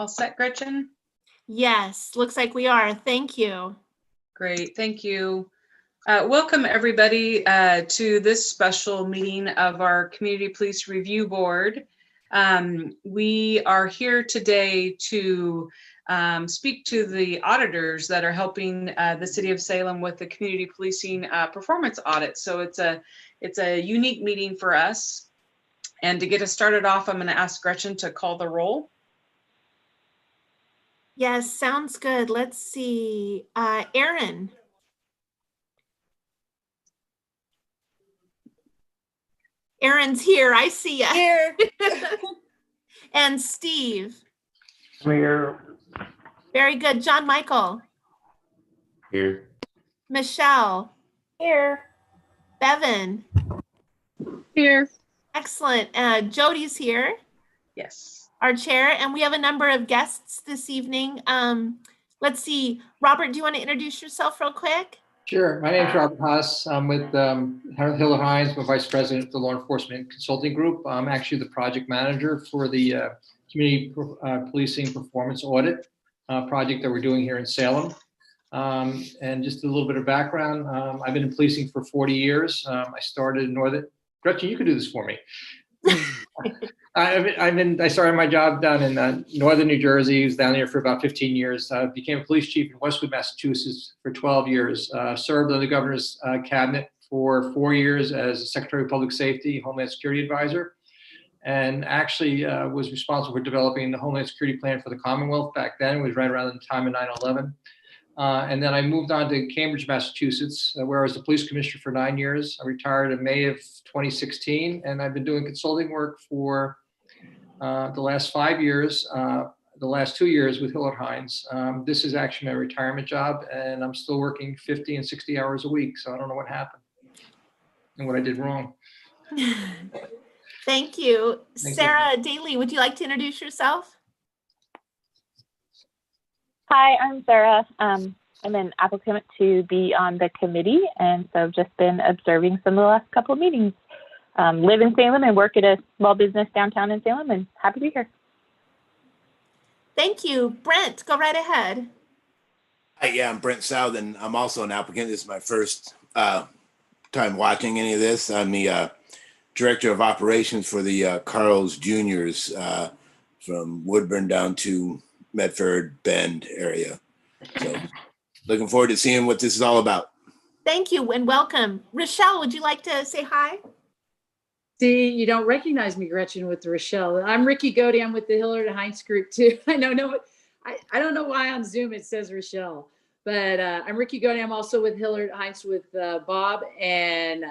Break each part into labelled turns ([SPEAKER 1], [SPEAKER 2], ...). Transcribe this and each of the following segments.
[SPEAKER 1] All set, Gretchen?
[SPEAKER 2] Yes, looks like we are. Thank you.
[SPEAKER 1] Great, thank you. Welcome everybody to this special meeting of our Community Police Review Board. We are here today to speak to the auditors that are helping the City of Salem with the community policing performance audit. So it's a unique meeting for us. And to get us started off, I'm going to ask Gretchen to call the roll.
[SPEAKER 2] Yes, sounds good. Let's see. Aaron. Aaron's here. I see you.
[SPEAKER 3] Here.
[SPEAKER 2] And Steve.
[SPEAKER 4] I'm here.
[SPEAKER 2] Very good. John Michael.
[SPEAKER 4] Here.
[SPEAKER 2] Michelle.
[SPEAKER 3] Here.
[SPEAKER 2] Bevan.
[SPEAKER 3] Here.
[SPEAKER 2] Excellent. Jody's here.
[SPEAKER 1] Yes.
[SPEAKER 2] Our chair, and we have a number of guests this evening. Let's see. Robert, do you want to introduce yourself real quick?
[SPEAKER 4] Sure. My name is Robert Haas. I'm with Heinz. I'm Vice President of the Law Enforcement Consulting Group. I'm actually the project manager for the Community Policing Performance Audit project that we're doing here in Salem. And just a little bit of background. I've been in policing for 40 years. I started in Northern. Gretchen, you could do this for me. I started my job down in northern New Jersey. I was down there for about 15 years. Became a police chief in Westwood, Massachusetts for 12 years. Served on the governor's cabinet for 4 years as a Secretary of Public Safety, Homeland Security Advisor, and actually was responsible for developing the Homeland Security Plan for the Commonwealth back then. It was right around the time of 9/11. And then I moved on to Cambridge, Massachusetts, where I was the police commissioner for 9 years. I retired in May of 2016, and I've been doing consulting work for the last 5 years, the last 2 years with Heinz. This is actually my retirement job, and I'm still working 50 and 60 hours a week, so I don't know what happened and what I did wrong.
[SPEAKER 2] Thank you. Sarah Daly, would you like to introduce yourself?
[SPEAKER 5] Hi, I'm Sarah. I'm an applicant to be on the committee, and so I've just been observing some of the last couple of meetings. Live in Salem and work at a small business downtown in Salem, and happy to be here.
[SPEAKER 2] Thank you. Brent, go right ahead.
[SPEAKER 6] Hi, yeah, I'm Brent South, and I'm also an applicant. This is my first time watching any of this. I'm the Director of Operations for the Carl's Juniors from Woodburn down to Medford Bend area. So looking forward to seeing what this is all about.
[SPEAKER 2] Thank you and welcome. Rochelle, would you like to say hi?
[SPEAKER 7] See, you don't recognize me, Gretchen, with Rochelle. I'm Ricky Godey. I'm with the Hillard Heinz group too. I don't know why on Zoom it says Rochelle, but I'm Ricky Godey. I'm also with Hillard Heinz with Bob, and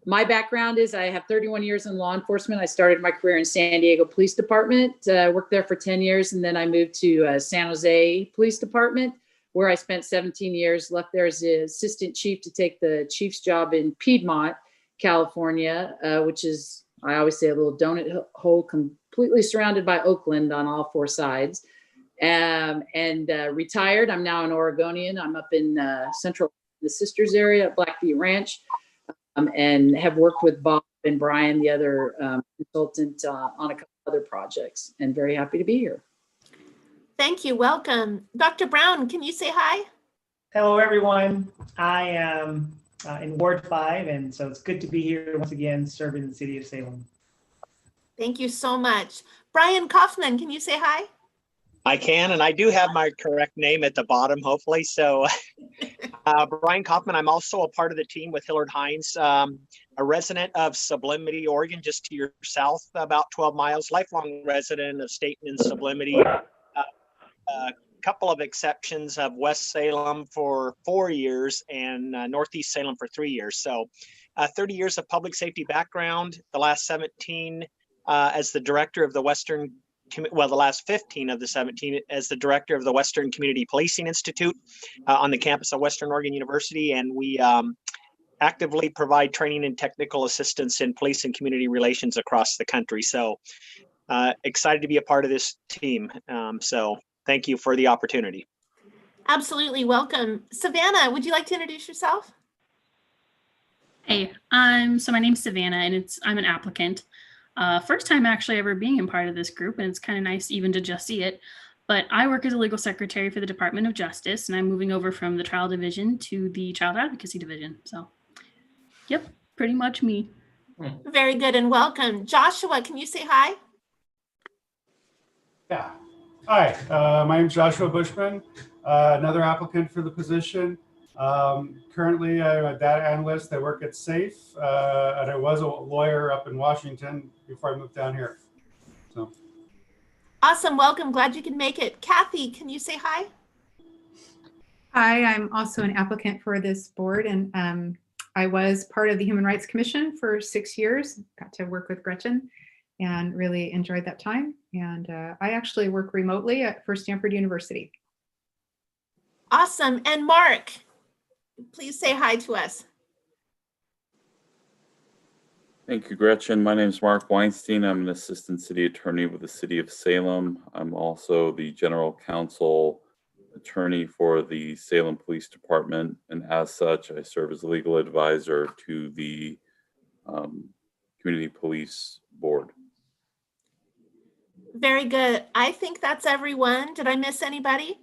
[SPEAKER 7] my background is I have 31 years in law enforcement. I started my career in San Diego Police Department, worked there for 10 years, and then I moved to San Jose Police Department, where I spent 17 years, left there as the assistant chief to take the chief's job in Piedmont, California, which is, I always say, a little donut hole completely surrounded by Oakland on all four sides, and retired. I'm now an Oregonian. I'm up in central the Sisters area at Blackfeet Ranch, and have worked with Bob and Brian, the other consultant, on a couple other projects, and very happy to be here.
[SPEAKER 2] Thank you. Welcome. Dr. Brown, can you say hi?
[SPEAKER 8] Hello, everyone. I am in Ward 5, and so it's good to be here once again serving the City of Salem.
[SPEAKER 2] Thank you so much. Brian Kaufman, can you say hi?
[SPEAKER 9] I can, and I do have my correct name at the bottom, hopefully. So Brian Kaufman, I'm also a part of the team with Hillard Heinz, a resident of Sublimity, Oregon, just to your south, about 12 miles, lifelong resident of Staten and Sublimity. A couple of exceptions of West Salem for 4 years and Northeast Salem for 3 years. So 30 years of public safety background, the last 17 as the director of the the last 15 of the 17 as the director of the Western Community Policing Institute on the campus of Western Oregon University. And we actively provide training and technical assistance in police and community relations across the country. So excited to be a part of this team. So thank you for the opportunity.
[SPEAKER 2] Absolutely. Welcome. Savannah, would you like to introduce yourself?
[SPEAKER 10] Hey, so my name's Savannah, and I'm an applicant. First time actually ever being a part of this group, and it's kind of nice even to just see it. But I work as a legal secretary for the Department of Justice, and I'm moving over from the trial division to the child advocacy division. So, yep, pretty much me.
[SPEAKER 2] Very good and welcome. Joshua, can you say hi?
[SPEAKER 11] Yeah. Hi, my name is Joshua Bushman, another applicant for the position. Currently, I'm a data analyst. I work at SAFE, and I was a lawyer up in Washington before I moved down here. So.
[SPEAKER 2] Awesome. Welcome. Glad you can make it. Kathy, can you say hi?
[SPEAKER 3] Hi, I'm also an applicant for this board, and I was part of the Human Rights Commission for 6 years. Got to work with Gretchen and really enjoyed that time. And I actually work remotely at First Stanford University.
[SPEAKER 2] Awesome. And Mark, please say hi to us.
[SPEAKER 12] Thank you, Gretchen. My name is Mark Weinstein. I'm an assistant city attorney with the city of Salem. I'm also the general counsel attorney for the Salem Police Department. And as such, I serve as a legal advisor to the Community Police Board.
[SPEAKER 2] Very good. I think that's everyone. Did I miss anybody?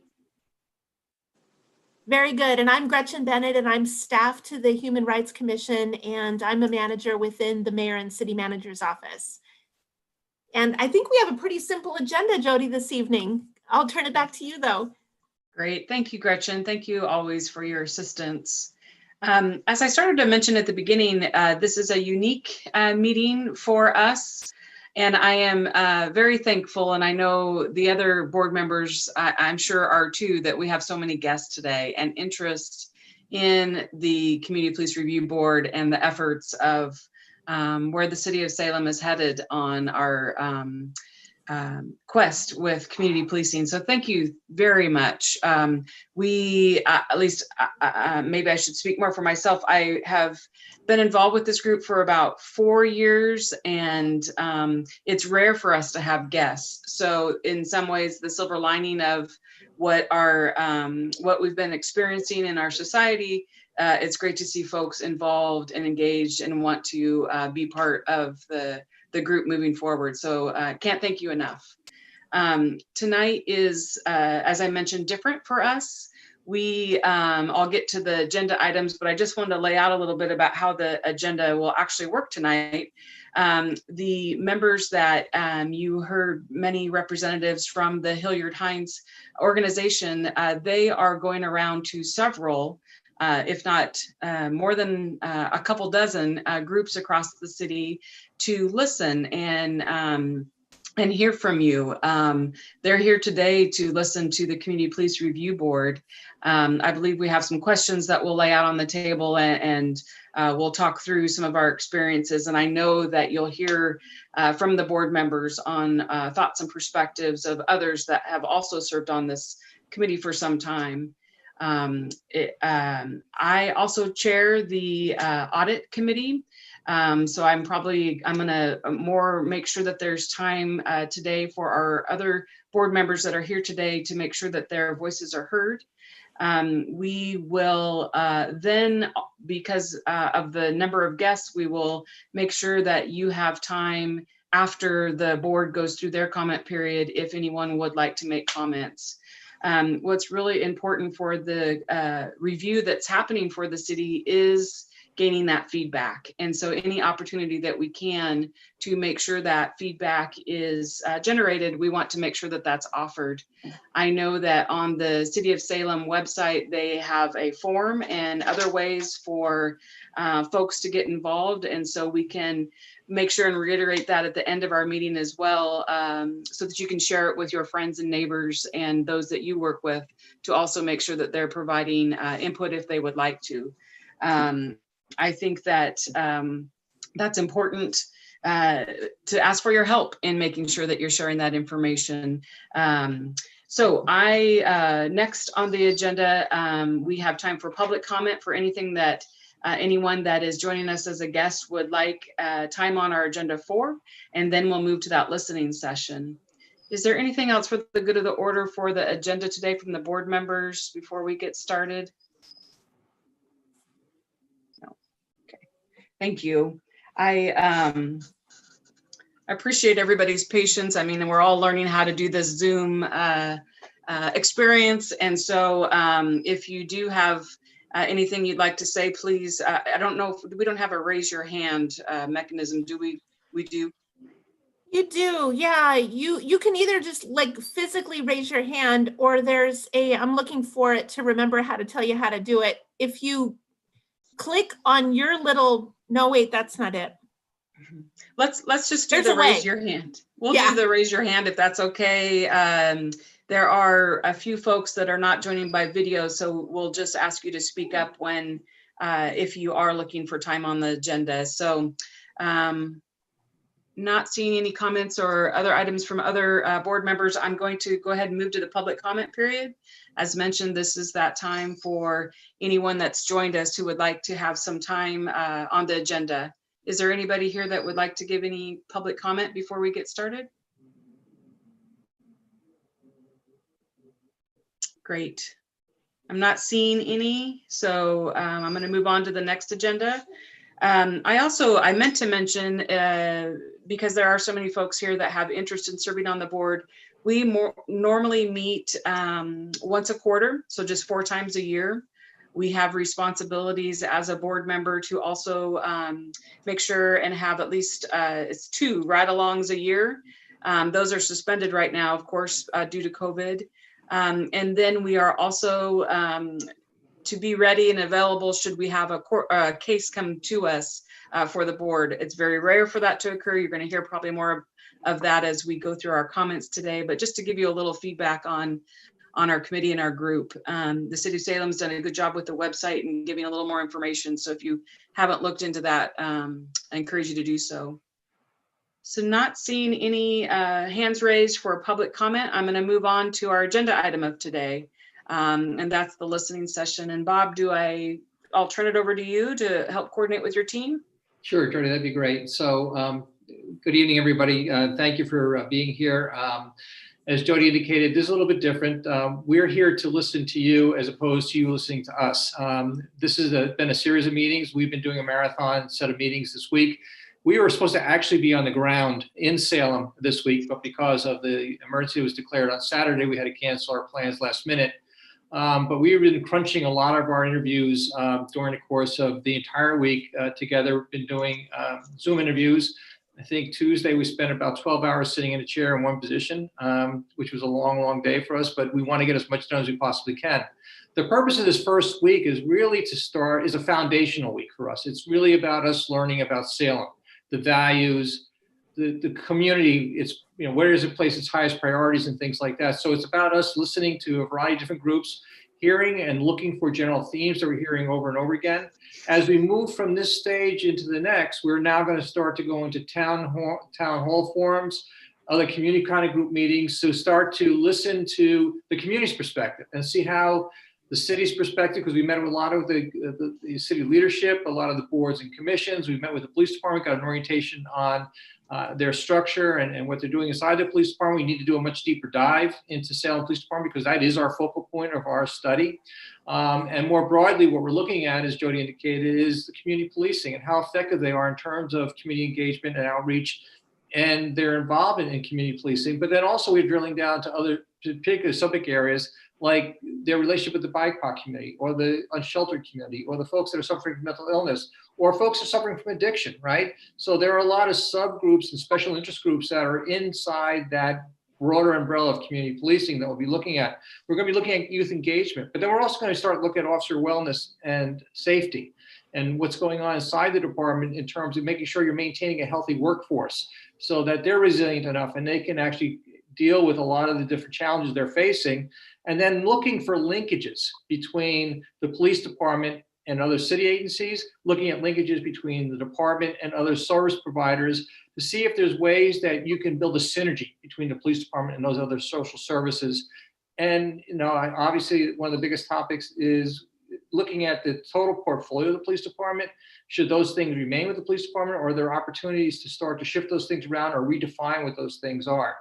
[SPEAKER 2] Very good. And I'm Gretchen Bennett, and I'm staff to the Human Rights Commission, and I'm a manager within the mayor and city manager's office. And I think we have a pretty simple agenda, Jody, this evening. I'll turn it back to you, though.
[SPEAKER 1] Great. Thank you, Gretchen. Thank you always for your assistance. As I started to mention at the beginning, this is a unique meeting for us. And I am very thankful, and I know the other board members, I'm sure are too, that we have so many guests today and interest in the Community Police Review Board and the efforts of where the city of Salem is headed on our quest with community policing. So thank you very much. We, at least maybe I should speak more for myself. I have been involved with this group for about 4 years, and it's rare for us to have guests. So in some ways, the silver lining of what we've been experiencing in our society, it's great to see folks involved and engaged and want to be part of the group moving forward. So can't thank you enough. Tonight is, as I mentioned, different for us. I'll get to the agenda items, but I just wanted to lay out a little bit about how the agenda will actually work tonight. The members that you heard, many representatives from the Hilliard Heinz organization, they are going around to several, if not more than a couple dozen groups across the city to listen and hear from you. They're here today to listen to the Community Police Review Board. I believe we have some questions that we'll lay out on the table, and we'll talk through some of our experiences. And I know that you'll hear from the board members on thoughts and perspectives of others that have also served on this committee for some time. I also chair the audit committee. So I'm gonna more make sure that there's time today for our other board members that are here today to make sure that their voices are heard. We will then, because of the number of guests, we will make sure that you have time after the board goes through their comment period if anyone would like to make comments. What's really important for the review that's happening for the city is gaining that feedback. And so any opportunity that we can to make sure that feedback is generated, we want to make sure that that's offered. I know that on the City of Salem website, they have a form and other ways for folks to get involved. And so we can make sure and reiterate that at the end of our meeting as well, so that you can share it with your friends and neighbors and those that you work with to also make sure that they're providing input if they would like to. I think that that's important to ask for your help in making sure that you're sharing that information. So next on the agenda, we have time for public comment for anything that anyone that is joining us as a guest would like time on our agenda for, and then we'll move to that listening session. Is there anything else for the good of the order for the agenda today from the board members before we get started? No. Okay. Thank you. I I appreciate everybody's patience. I mean, we're all learning how to do this Zoom experience. And so if you do have anything you'd like to say, please, I don't know if we don't have a raise your hand mechanism, do we? We do.
[SPEAKER 2] You do, yeah. You can either just like physically raise your hand, or there's I'm looking for it to remember how to tell you how to do it. If you click on your little, no, wait, that's not it.
[SPEAKER 1] Let's just do
[SPEAKER 2] There's
[SPEAKER 1] the
[SPEAKER 2] a way.
[SPEAKER 1] raise your hand. We'll
[SPEAKER 2] Yeah.
[SPEAKER 1] do the raise your hand if that's okay. There are a few folks that are not joining by video, so we'll just ask you to speak up when if you are looking for time on the agenda. So not seeing any comments or other items from other board members, I'm going to go ahead and move to the public comment period. As mentioned, this is that time for anyone that's joined us who would like to have some time on the agenda. Is there anybody here that would like to give any public comment before we get started? Great. I'm not seeing any, so I'm going to move on to the next agenda. I meant to mention, because there are so many folks here that have interest in serving on the board, we normally meet once a quarter, so just 4 times a year. We have responsibilities as a board member to also make sure and have at least it's 2 ride-alongs a year. Those are suspended right now, of course, due to COVID. And then we are also to be ready and available should we have a case come to us for the board. It's very rare for that to occur. You're going to hear probably more of that as we go through our comments today, but just to give you a little feedback on our committee and our group. The City of Salem's done a good job with the website and giving a little more information. So if you haven't looked into that, I encourage you to do so. So not seeing any hands raised for a public comment, I'm going to move on to our agenda item of today. And that's the listening session. And Bob, I'll turn it over to you to help coordinate with your team?
[SPEAKER 4] Sure, Jody, that'd be great. So good evening, everybody. Thank you for being here. As Jody indicated, this is a little bit different. We're here to listen to you as opposed to you listening to us. This has been a series of meetings. We've been doing a marathon set of meetings this week. We were supposed to actually be on the ground in Salem this week, but because of the emergency that was declared on Saturday, we had to cancel our plans last minute. But we've been crunching a lot of our interviews during the course of the entire week together. We've been doing Zoom interviews. I think Tuesday we spent about 12 hours sitting in a chair in one position, which was a long, long day for us, but we want to get as much done as we possibly can. The purpose of this first week is really is a foundational week for us. It's really about us learning about Salem, the values, the community. It's, where does it place its highest priorities and things like that. So it's about us listening to a variety of different groups, hearing and looking for general themes that we're hearing over and over again. As we move from this stage into the next, we're now going to start to go into town hall forums, other community kind of group meetings, to start to listen to the community's perspective and see how the city's perspective, because we met with a lot of the city leadership, a lot of the boards and commissions. We met with the police department, got an orientation on their structure and what they're doing inside the police department. We need to do a much deeper dive into Salem Police Department because that is our focal point of our study. And more broadly, what we're looking at, as Jody indicated, is the community policing and how effective they are in terms of community engagement and outreach and their involvement in community policing. But then also we're drilling down to other particular subject areas like their relationship with the BIPOC community or the unsheltered community or the folks that are suffering from mental illness or folks that are suffering from addiction, right? So there are a lot of subgroups and special interest groups that are inside that broader umbrella of community policing that we'll be looking at. We're going to be looking at youth engagement, but then we're also going to start looking at officer wellness and safety and what's going on inside the department in terms of making sure you're maintaining a healthy workforce so that they're resilient enough and they can actually deal with a lot of the different challenges they're facing. And then looking for linkages between the police department and other city agencies, looking at linkages between the department and other service providers to see if there's ways that you can build a synergy between the police department and those other social services. And, obviously one of the biggest topics is looking at the total portfolio of the police department. Should those things remain with the police department, or are there opportunities to start to shift those things around or redefine what those things are?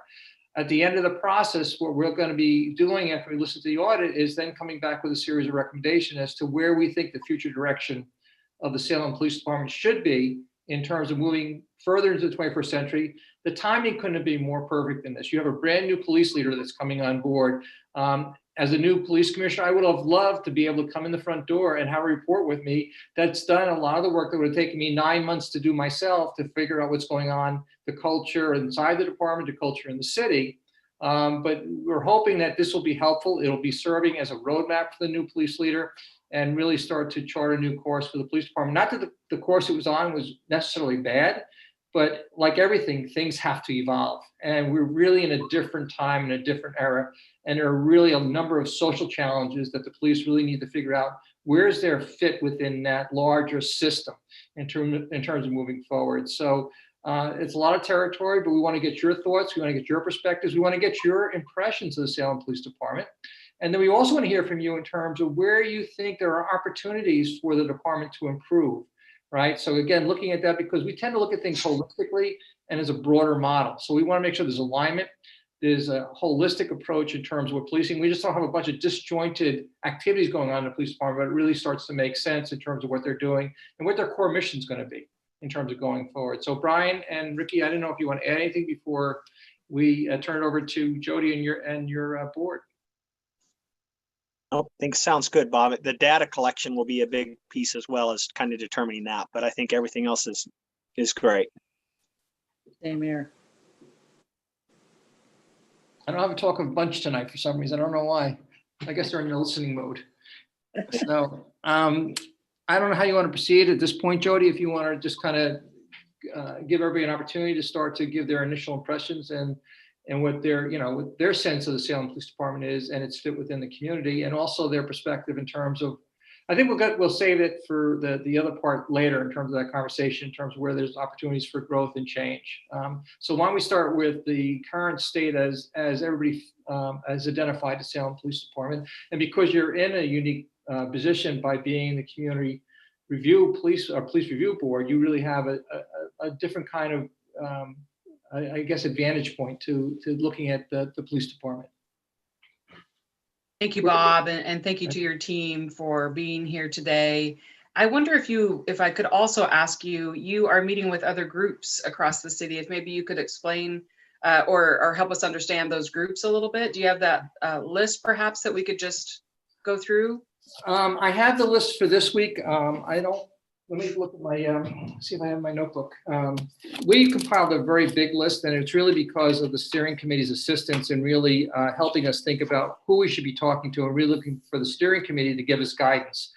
[SPEAKER 4] At the end of the process, what we're going to be doing after we listen to the audit is then coming back with a series of recommendations as to where we think the future direction of the Salem Police Department should be in terms of moving further into the 21st century. The timing couldn't have been more perfect than this. You have a brand new police leader that's coming on board. As a new police commissioner, I would have loved to be able to come in the front door and have a report with me that's done a lot of the work that would have taken me 9 months to do myself, to figure out what's going on, the culture inside the department, the culture in the city. But we're hoping that this will be helpful. It'll be serving as a roadmap for the new police leader and really start to chart a new course for the police department. Not that the course it was on was necessarily bad, but like everything, things have to evolve. And we're really in a different time, in a different era. And there are really a number of social challenges that the police really need to figure out where's their fit within that larger system in terms of moving forward. So it's a lot of territory, but we want to get your thoughts. We want to get your perspectives. We want to get your impressions of the Salem Police Department. And then we also want to hear from you in terms of where you think there are opportunities for the department to improve, right? So again, looking at that, because we tend to look at things holistically and as a broader model. So we want to make sure there's alignment. There's a holistic approach in terms of what policing. We just don't have a bunch of disjointed activities going on in the police department, but it really starts to make sense in terms of what they're doing and what their core mission is going to be in terms of going forward. So Brian and Ricky, I don't know if you want to add anything before we turn it over to Jody and your board.
[SPEAKER 9] I think sounds good, Bob. The data collection will be a big piece as well as kind of determining that, but I think everything else is great.
[SPEAKER 7] Same here.
[SPEAKER 4] I don't have to talk a bunch tonight for some reason. I don't know why. I guess they're in listening mode. So I don't know how you want to proceed at this point, Jody, if you want to just kind of give everybody an opportunity to start to give their initial impressions and what their, what their sense of the Salem Police Department is and its fit within the community, and also their perspective in terms of, I think we'll save it for the other part later in terms of that conversation, in terms of where there's opportunities for growth and change. So why don't we start with the current state as everybody has identified the Salem Police Department, and because you're in a unique position by being the community review police review board, you really have a different kind of I guess advantage point to looking at the police department.
[SPEAKER 1] Thank you, Bob, and thank you to your team for being here today. I wonder if I could also ask you, you are meeting with other groups across the city, if maybe you could explain or help us understand those groups a little bit. Do you have that list perhaps that we could just go through?
[SPEAKER 4] I have the list for this week. Let me look at my, see if I have my notebook. We compiled a very big list, and it's really because of the steering committee's assistance in really helping us think about who we should be talking to, and really looking for the steering committee to give us guidance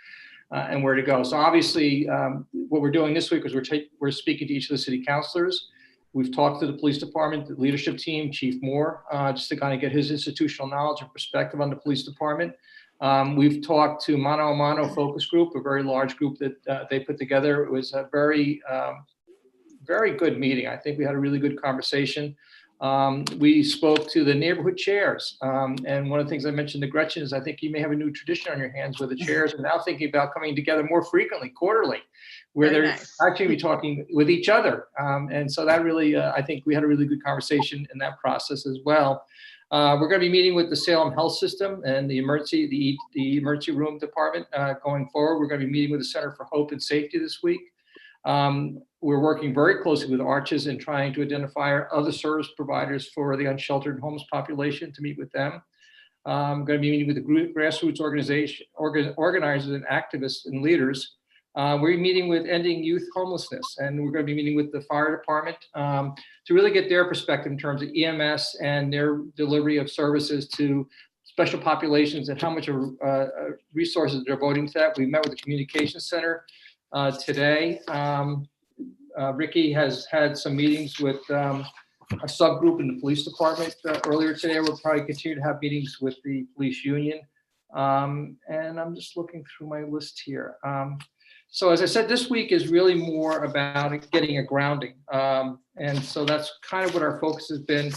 [SPEAKER 4] and where to go. So obviously, what we're doing this week is we're speaking to each of the city councilors. We've talked to the police department, the leadership team, Chief Moore, just to kind of get his institutional knowledge and perspective on the police department. We've talked to Mano a Mano focus group, a very large group that they put together. It was a very, very good meeting. I think we had a really good conversation. We spoke to the neighborhood chairs. And one of the things I mentioned to Gretchen is I think you may have a new tradition on your hands where the chairs are now thinking about coming together more frequently, quarterly, where
[SPEAKER 1] Very
[SPEAKER 4] they're
[SPEAKER 1] nice.
[SPEAKER 4] actually be talking with each other. And so that really, I think we had a really good conversation in that process as well. We're going to be meeting with the Salem Health System and the emergency room department going forward. We're going to be meeting with the Center for Hope and Safety this week. We're working very closely with Arches and trying to identify other service providers for the unsheltered homeless population to meet with them. I'm going to be meeting with the grassroots organizers and activists and leaders. We're meeting with Ending Youth Homelessness, and we're going to be meeting with the fire department to really get their perspective in terms of EMS and their delivery of services to special populations and how much resources they're devoting to that. We met with the communications center today. Ricky has had some meetings with a subgroup in the police department earlier today. We'll probably continue to have meetings with the police union. And I'm just looking through my list here. So as I said, this week is really more about getting a grounding. And so that's kind of what our focus has been.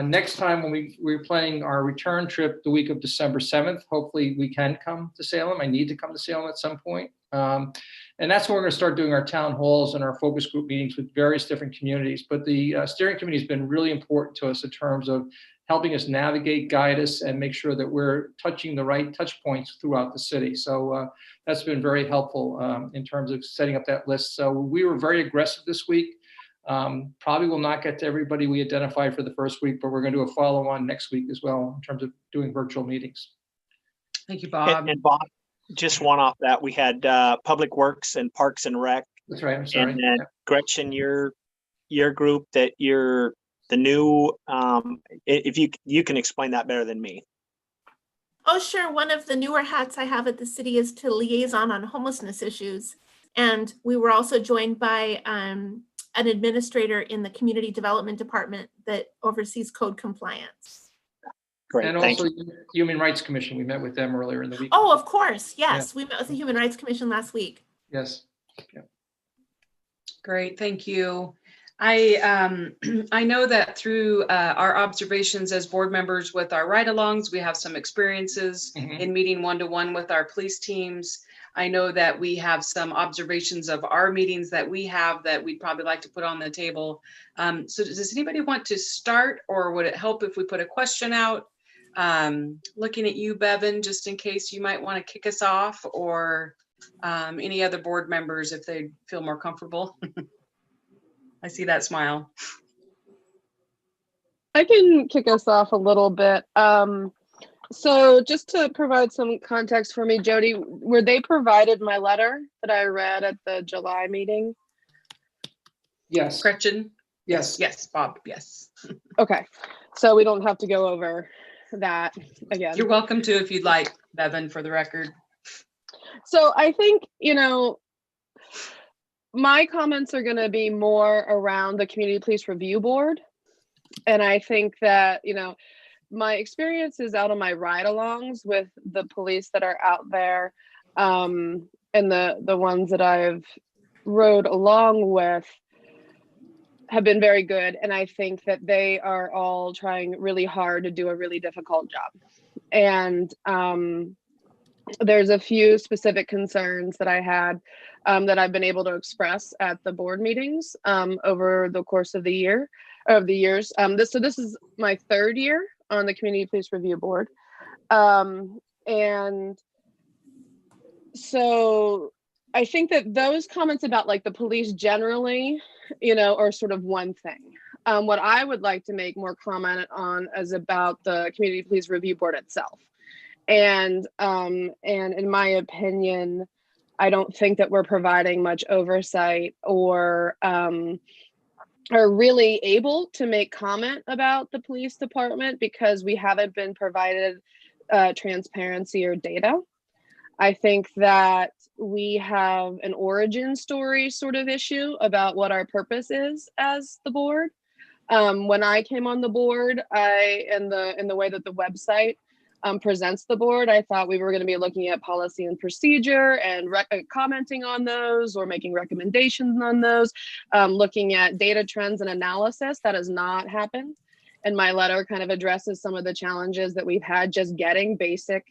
[SPEAKER 4] Next time when we're planning our return trip the week of December 7th, hopefully we can come to Salem. I need to come to Salem at some point. And that's when we're going to start doing our town halls and our focus group meetings with various different communities. But the steering committee has been really important to us in terms of helping us navigate, guide us, and make sure that we're touching the right touch points throughout the city. So that's been very helpful in terms of setting up that list. So we were very aggressive this week. Probably will not get to everybody we identified for the first week, but we're going to do a follow-on next week as well in terms of doing virtual meetings.
[SPEAKER 1] Thank you, Bob.
[SPEAKER 9] And Bob, just one off that, we had Public Works and Parks and Rec.
[SPEAKER 4] That's right. I'm sorry.
[SPEAKER 9] And then Gretchen, your group that you're the new, if you can explain that better than me.
[SPEAKER 2] Oh, sure. One of the newer hats I have at the city is to liaison on homelessness issues. And we were also joined by an administrator in the community development department that oversees code compliance.
[SPEAKER 9] Great.
[SPEAKER 4] And also Human Rights Commission. We met with them earlier in the week.
[SPEAKER 2] Oh, of course. Yes.
[SPEAKER 4] Yeah.
[SPEAKER 2] We met with the Human Rights Commission last week.
[SPEAKER 4] Yes. Yeah.
[SPEAKER 1] Great. Thank you. I know that through our observations as board members with our ride-alongs, we have some experiences in meeting one-to-one with our police teams. I know that we have some observations of our meetings that we have that we'd probably like to put on the table. So does anybody want to start, or would it help if we put a question out? Looking at you, Bevan, just in case you might want to kick us off, or any other board members if they feel more comfortable. I see that smile.
[SPEAKER 13] I can kick us off a little bit. So just to provide some context for me, Jody, were they provided my letter that I read at the July meeting?
[SPEAKER 4] Yes.
[SPEAKER 1] Gretchen?
[SPEAKER 4] Yes.
[SPEAKER 1] Yes, Bob, yes.
[SPEAKER 13] Okay, so we don't have to go over that again.
[SPEAKER 1] You're welcome to if you'd like, Bevan, for the record.
[SPEAKER 13] So I think, my comments are going to be more around the Community Police Review Board. And I think that, my experiences out on my ride-alongs with the police that are out there, and the ones that I've rode along with have been very good. And I think that they are all trying really hard to do a really difficult job. And there's a few specific concerns that I had that I've been able to express at the board meetings over the course of the years. This is my third year on the Community Police Review Board. And so I think that those comments about like the police generally, are sort of one thing. What I would like to make more comment on is about the Community Police Review Board itself. And in my opinion, I don't think that we're providing much oversight or are really able to make comment about the police department because we haven't been provided transparency or data. I think that we have an origin story sort of issue about what our purpose is as the board. When I came on the board, in the way that the website presents the board, I thought we were going to be looking at policy and procedure and commenting on those or making recommendations on those, looking at data trends and analysis. That has not happened. And my letter kind of addresses some of the challenges that we've had just getting basic,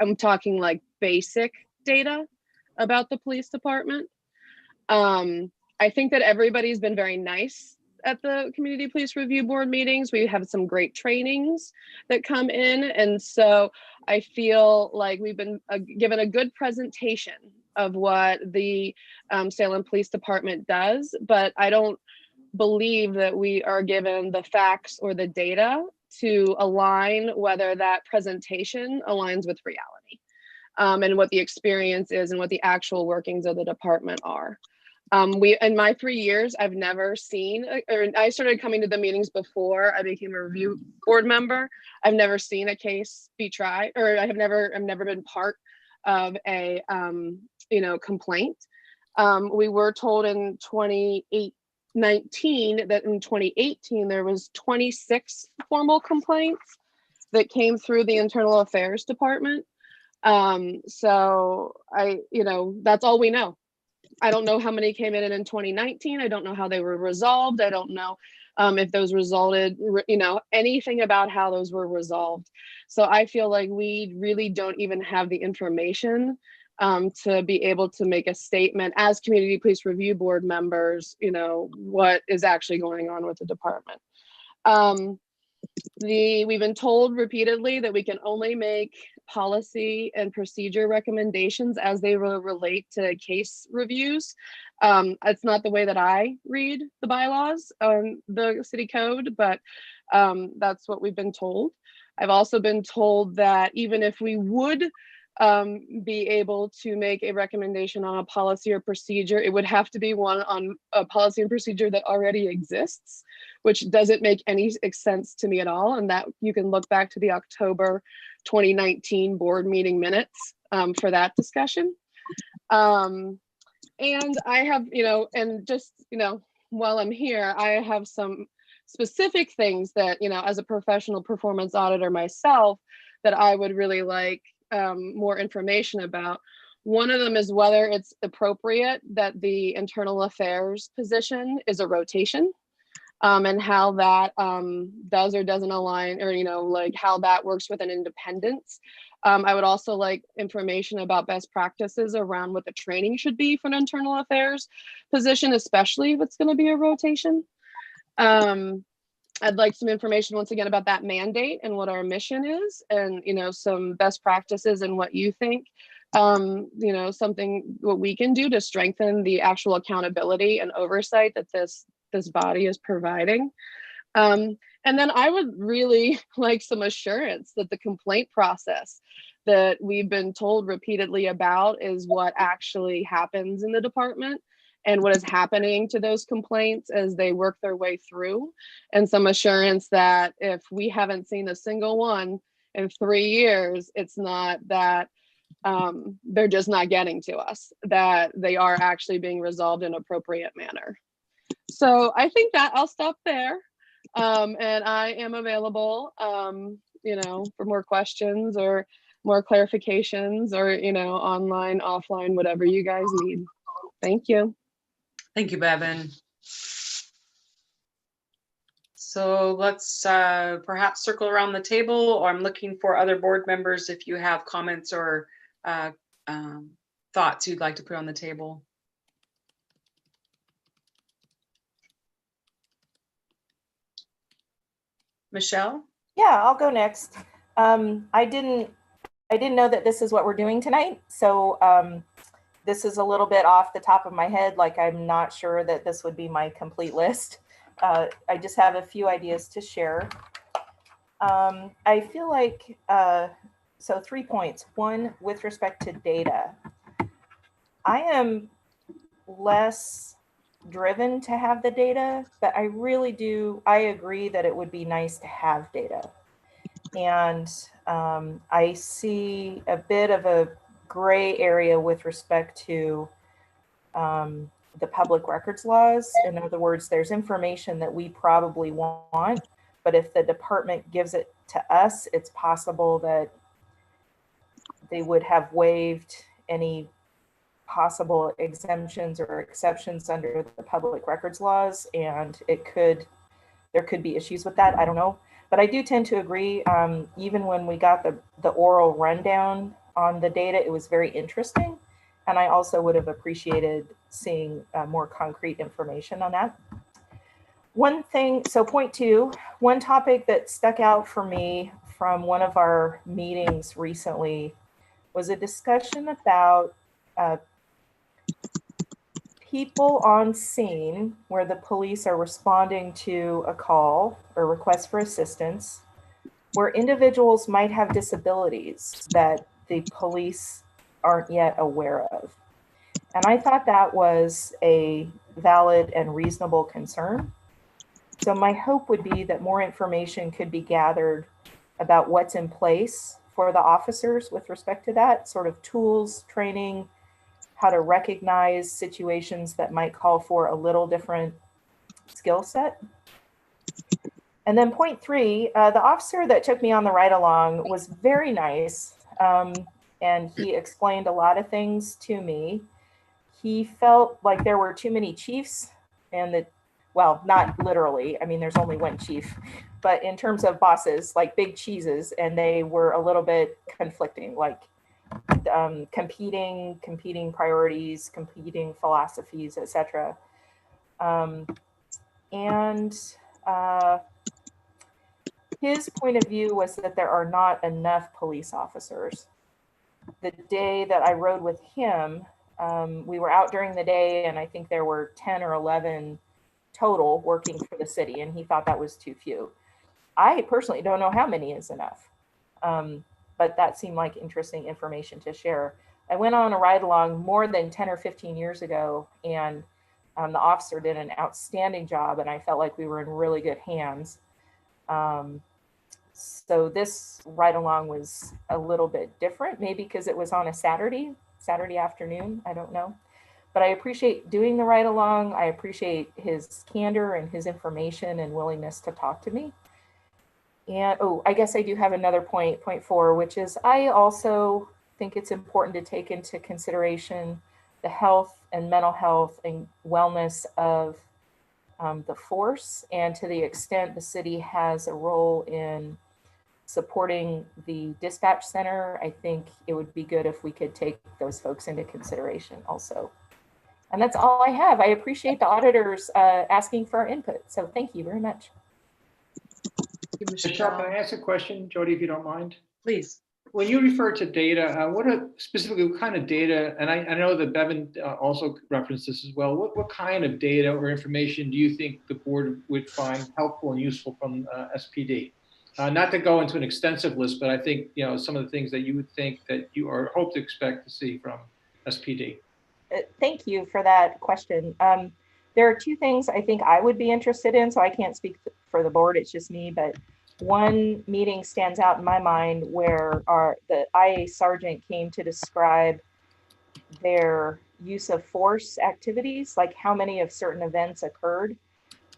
[SPEAKER 13] I'm talking like basic data about the police department. I think that everybody's been very nice at the Community Police Review Board meetings. We have some great trainings that come in. And so I feel like we've been given a good presentation of what the Salem Police Department does, but I don't believe that we are given the facts or the data to align whether that presentation aligns with reality and what the experience is and what the actual workings of the department are. In my 3 years, I've never seen, or I started coming to the meetings before I became a review board member. I've never seen a case be tried, or I've never been part of a, complaint. We were told in 2019 that in 2018, there was 26 formal complaints that came through the Internal Affairs Department. So that's all we know. I don't know how many came in 2019. I don't know how they were resolved. I don't know if those resulted, anything about how those were resolved. So I feel like we really don't even have the information to be able to make a statement as Community Police Review Board members, what is actually going on with the department. We've been told repeatedly that we can only make policy and procedure recommendations as they relate to case reviews. It's not the way that I read the bylaws on the city code, but that's what we've been told. I've also been told that even if we would be able to make a recommendation on a policy or procedure, it would have to be one on a policy and procedure that already exists, which doesn't make any sense to me at all. And that you can look back to the October 2019 board meeting minutes for that discussion. And I have, and just, while I'm here, I have some specific things that, as a professional performance auditor myself, that I would really like more information about. One of them is whether it's appropriate that the internal affairs position is a rotation, and how that does or doesn't align, or like how that works with an independence. I would also like information about best practices around what the training should be for an internal affairs position, especially if it's going to be a rotation. I'd like some information once again about that mandate and what our mission is, and some best practices and what you think, something what we can do to strengthen the actual accountability and oversight that this body is providing. And then I would really like some assurance that the complaint process that we've been told repeatedly about is what actually happens in the department, and what is happening to those complaints as they work their way through, and some assurance that if we haven't seen a single one in 3 years, it's not that they're just not getting to us, that they are actually being resolved in an appropriate manner. So I think that I'll stop there. And I am available, for more questions or more clarifications, or, online, offline, whatever you guys need. Thank you.
[SPEAKER 1] Thank you, Bevan. So let's perhaps circle around the table, or I'm looking for other board members if you have comments or thoughts you'd like to put on the table. Michelle?
[SPEAKER 14] Yeah, I'll go next. I didn't know that this is what we're doing tonight. So this is a little bit off the top of my head. Like, I'm not sure that this would be my complete list. I just have a few ideas to share. I feel like, so 3 points. One, with respect to data, I am less driven to have the data, but I agree that it would be nice to have data. And I see a bit of a gray area with respect to the public records laws. In other words, there's information that we probably want, but if the department gives it to us, it's possible that they would have waived any possible exemptions or exceptions under the public records laws, and there could be issues with that. I don't know, but I do tend to agree. Even when we got the oral rundown on the data, it was very interesting, and I also would have appreciated seeing more concrete information on that. One thing, so point 2, one topic that stuck out for me from one of our meetings recently was a discussion about people on scene where the police are responding to a call or request for assistance, where individuals might have disabilities that the police aren't yet aware of. And I thought that was a valid and reasonable concern. So my hope would be that more information could be gathered about what's in place for the officers with respect to that, sort of tools, training, how to recognize situations that might call for a little different skill set. And then point 3, the officer that took me on the ride along was very nice. And he explained a lot of things to me. He felt like there were too many chiefs, and that, well, not literally, I mean, there's only one chief, but in terms of bosses, like big cheeses, and they were a little bit conflicting, like competing priorities, competing philosophies, etc. his point of view was that there are not enough police officers. The day that I rode with him, we were out during the day, and I think there were 10 or 11 total working for the city, and he thought that was too few. I personally don't know how many is enough, but that seemed like interesting information to share. I went on a ride along more than 10 or 15 years ago, and the officer did an outstanding job, and I felt like we were in really good hands. So this ride along was a little bit different, maybe because it was on a Saturday afternoon, I don't know. But I appreciate doing the ride along. I appreciate his candor and his information and willingness to talk to me. And oh, I guess I do have another point 4, which is I also think it's important to take into consideration the health and mental health and wellness of the force, and to the extent the city has a role in supporting the dispatch center, I think it would be good if we could take those folks into consideration also. And that's all I have. I appreciate the auditors asking for our input. So thank you very much.
[SPEAKER 4] Michelle, can I ask a question, Jody, if you don't mind?
[SPEAKER 1] Please.
[SPEAKER 4] When you refer to data, what kind of data, and I know that Bevan also referenced this as well, what kind of data or information do you think the board would find helpful and useful from SPD? Not to go into an extensive list, but I think some of the things that you would think that you or hope to expect to see from SPD.
[SPEAKER 14] Thank you for that question. There are 2 things I think I would be interested in, so I can't speak for the board, it's just me, but one meeting stands out in my mind where the IA sergeant came to describe their use of force activities, like how many of certain events occurred,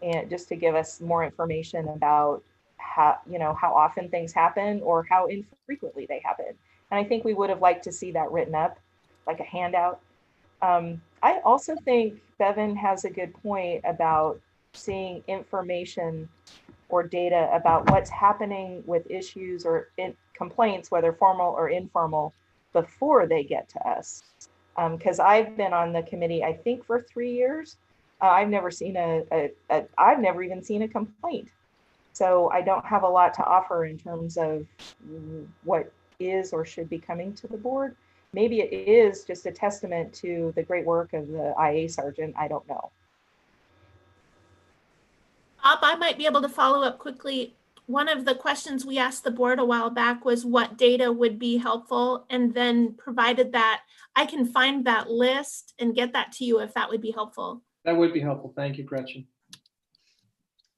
[SPEAKER 14] and just to give us more information about how often things happen or how infrequently they happen. And I think we would have liked to see that written up, like a handout. I also think Bevan has a good point about seeing information or data about what's happening with issues or complaints, whether formal or informal, before they get to us. Because I've been on the committee, I think, for 3 years. I've never seen I've never even seen a complaint. So I don't have a lot to offer in terms of what is or should be coming to the board. Maybe it is just a testament to the great work of the IA sergeant. I don't know.
[SPEAKER 2] Bob, I might be able to follow up quickly. One of the questions we asked the board a while back was what data would be helpful, and then provided that I can find that list and get that to you if that would be helpful.
[SPEAKER 4] That would be helpful. Thank you, Gretchen.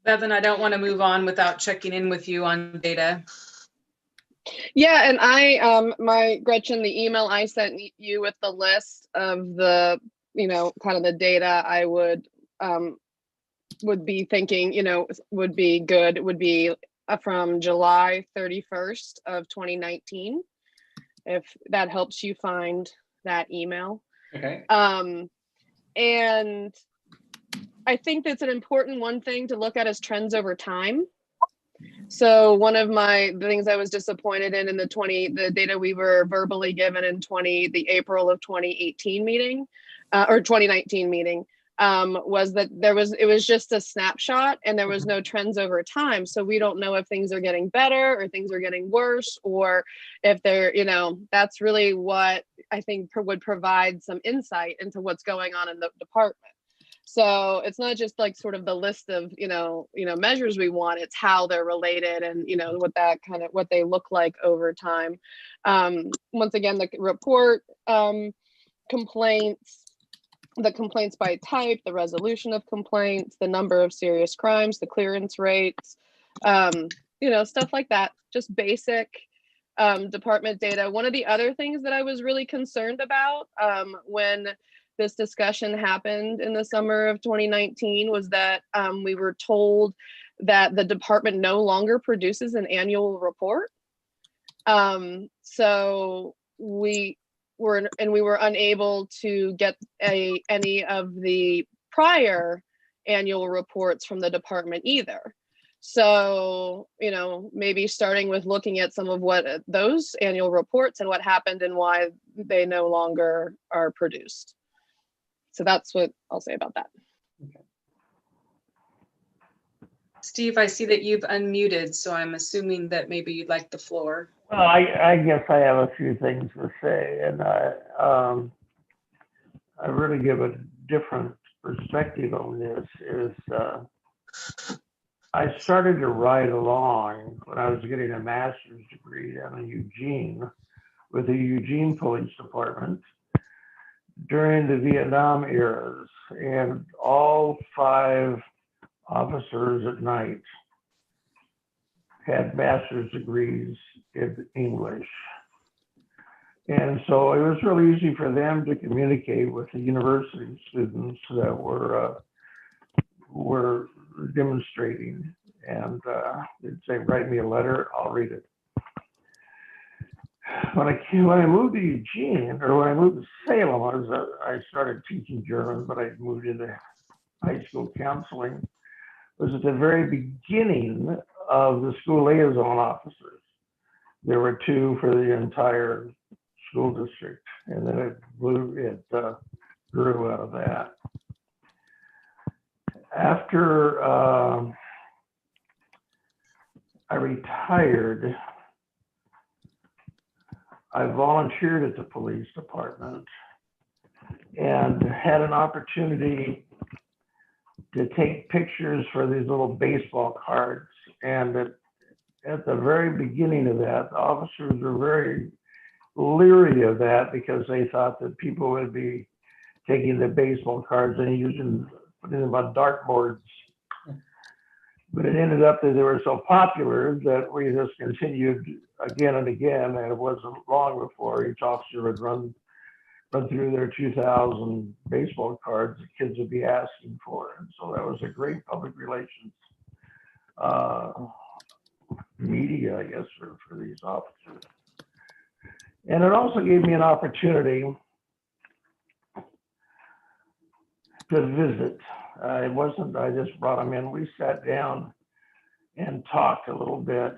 [SPEAKER 1] Bevan, I don't want to move on without checking in with you on data.
[SPEAKER 13] Yeah, and my Gretchen, the email I sent you with the list of the, kind of the data I would be thinking, would be good, would be from July 31st of 2019, if that helps you find that email.
[SPEAKER 4] Okay.
[SPEAKER 13] And I think that's an important one thing to look at is trends over time. So one of the things I was disappointed in the data we were verbally given in the April of 2018 meeting, or 2019 meeting, was that it was just a snapshot and there was no trends over time. So we don't know if things are getting better or things are getting worse, or if they're, that's really what I think would provide some insight into what's going on in the department. So it's not just like sort of the list of, measures we want, it's how they're related and, what they look like over time. Once again, the report, complaints, the complaints by type, the resolution of complaints, the number of serious crimes, the clearance rates, stuff like that, just basic department data. One of the other things that I was really concerned about when this discussion happened in the summer of 2019 was that we were told that the department no longer produces an annual report. So we were unable to get any of the prior annual reports from the department either. So, maybe starting with looking at some of what those annual reports and what happened and why they no longer are produced. So that's what I'll say about that.
[SPEAKER 4] Okay.
[SPEAKER 1] Steve, I see that you've unmuted, so I'm assuming that maybe you'd like the floor.
[SPEAKER 15] Well, I guess I have a few things to say, and I really give a different perspective on this. I started to ride along when I was getting a master's degree down in Eugene with the Eugene Police Department during the Vietnam eras, and all 5 officers at night had master's degrees in English. And so it was really easy for them to communicate with the university students that were demonstrating, and they'd say, write me a letter, I'll read it. When I moved to Eugene, or when I moved to Salem, I started teaching German, but I moved into high school counseling. It was at the very beginning of the school liaison officers. There were 2 for the entire school district, and then it grew out of that. After I retired, I volunteered at the police department and had an opportunity to take pictures for these little baseball cards. And at the very beginning of that, the officers were very leery of that because they thought that people would be taking the baseball cards and putting them on dartboards. But it ended up that they were so popular that we just continued again and again, and it wasn't long before each officer would run through their 2,000 baseball cards the kids would be asking for. And so that was a great public relations media, I guess, for these officers. And it also gave me an opportunity to visit. I just brought them in. We sat down and talked a little bit,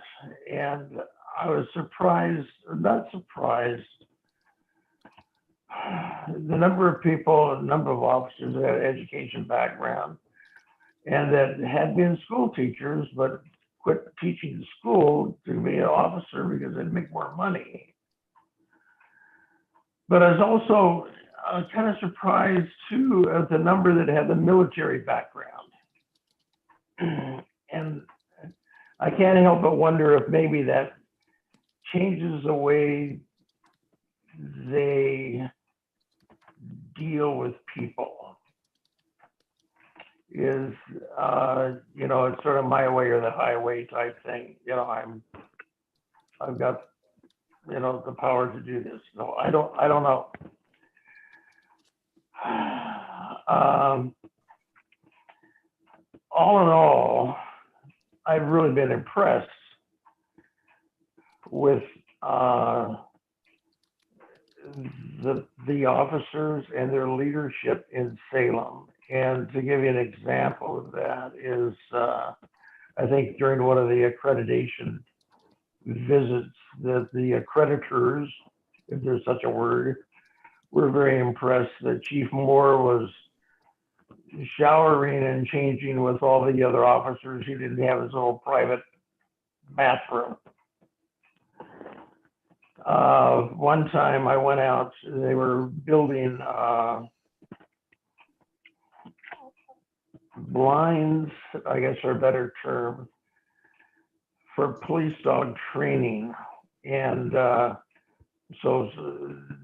[SPEAKER 15] and I was not surprised, the number of people, the number of officers that had education background and that had been school teachers, but quit teaching school to be an officer because they'd make more money. But I was also kind of surprised too at the number that had the military background. And I can't help but wonder if maybe that changes the way they deal with people. It's sort of my way or the highway type thing. I've got, the power to do this. No, I don't know. All in all, I've really been impressed with the officers and their leadership in Salem. And to give you an example of that is, I think during one of the accreditation visits, that the accreditors, if there's such a word, were very impressed that Chief Moore was showering and changing with all the other officers. He didn't have his own private bathroom. One time I went out, they were building blinds, I guess are a better term, for police dog training. And so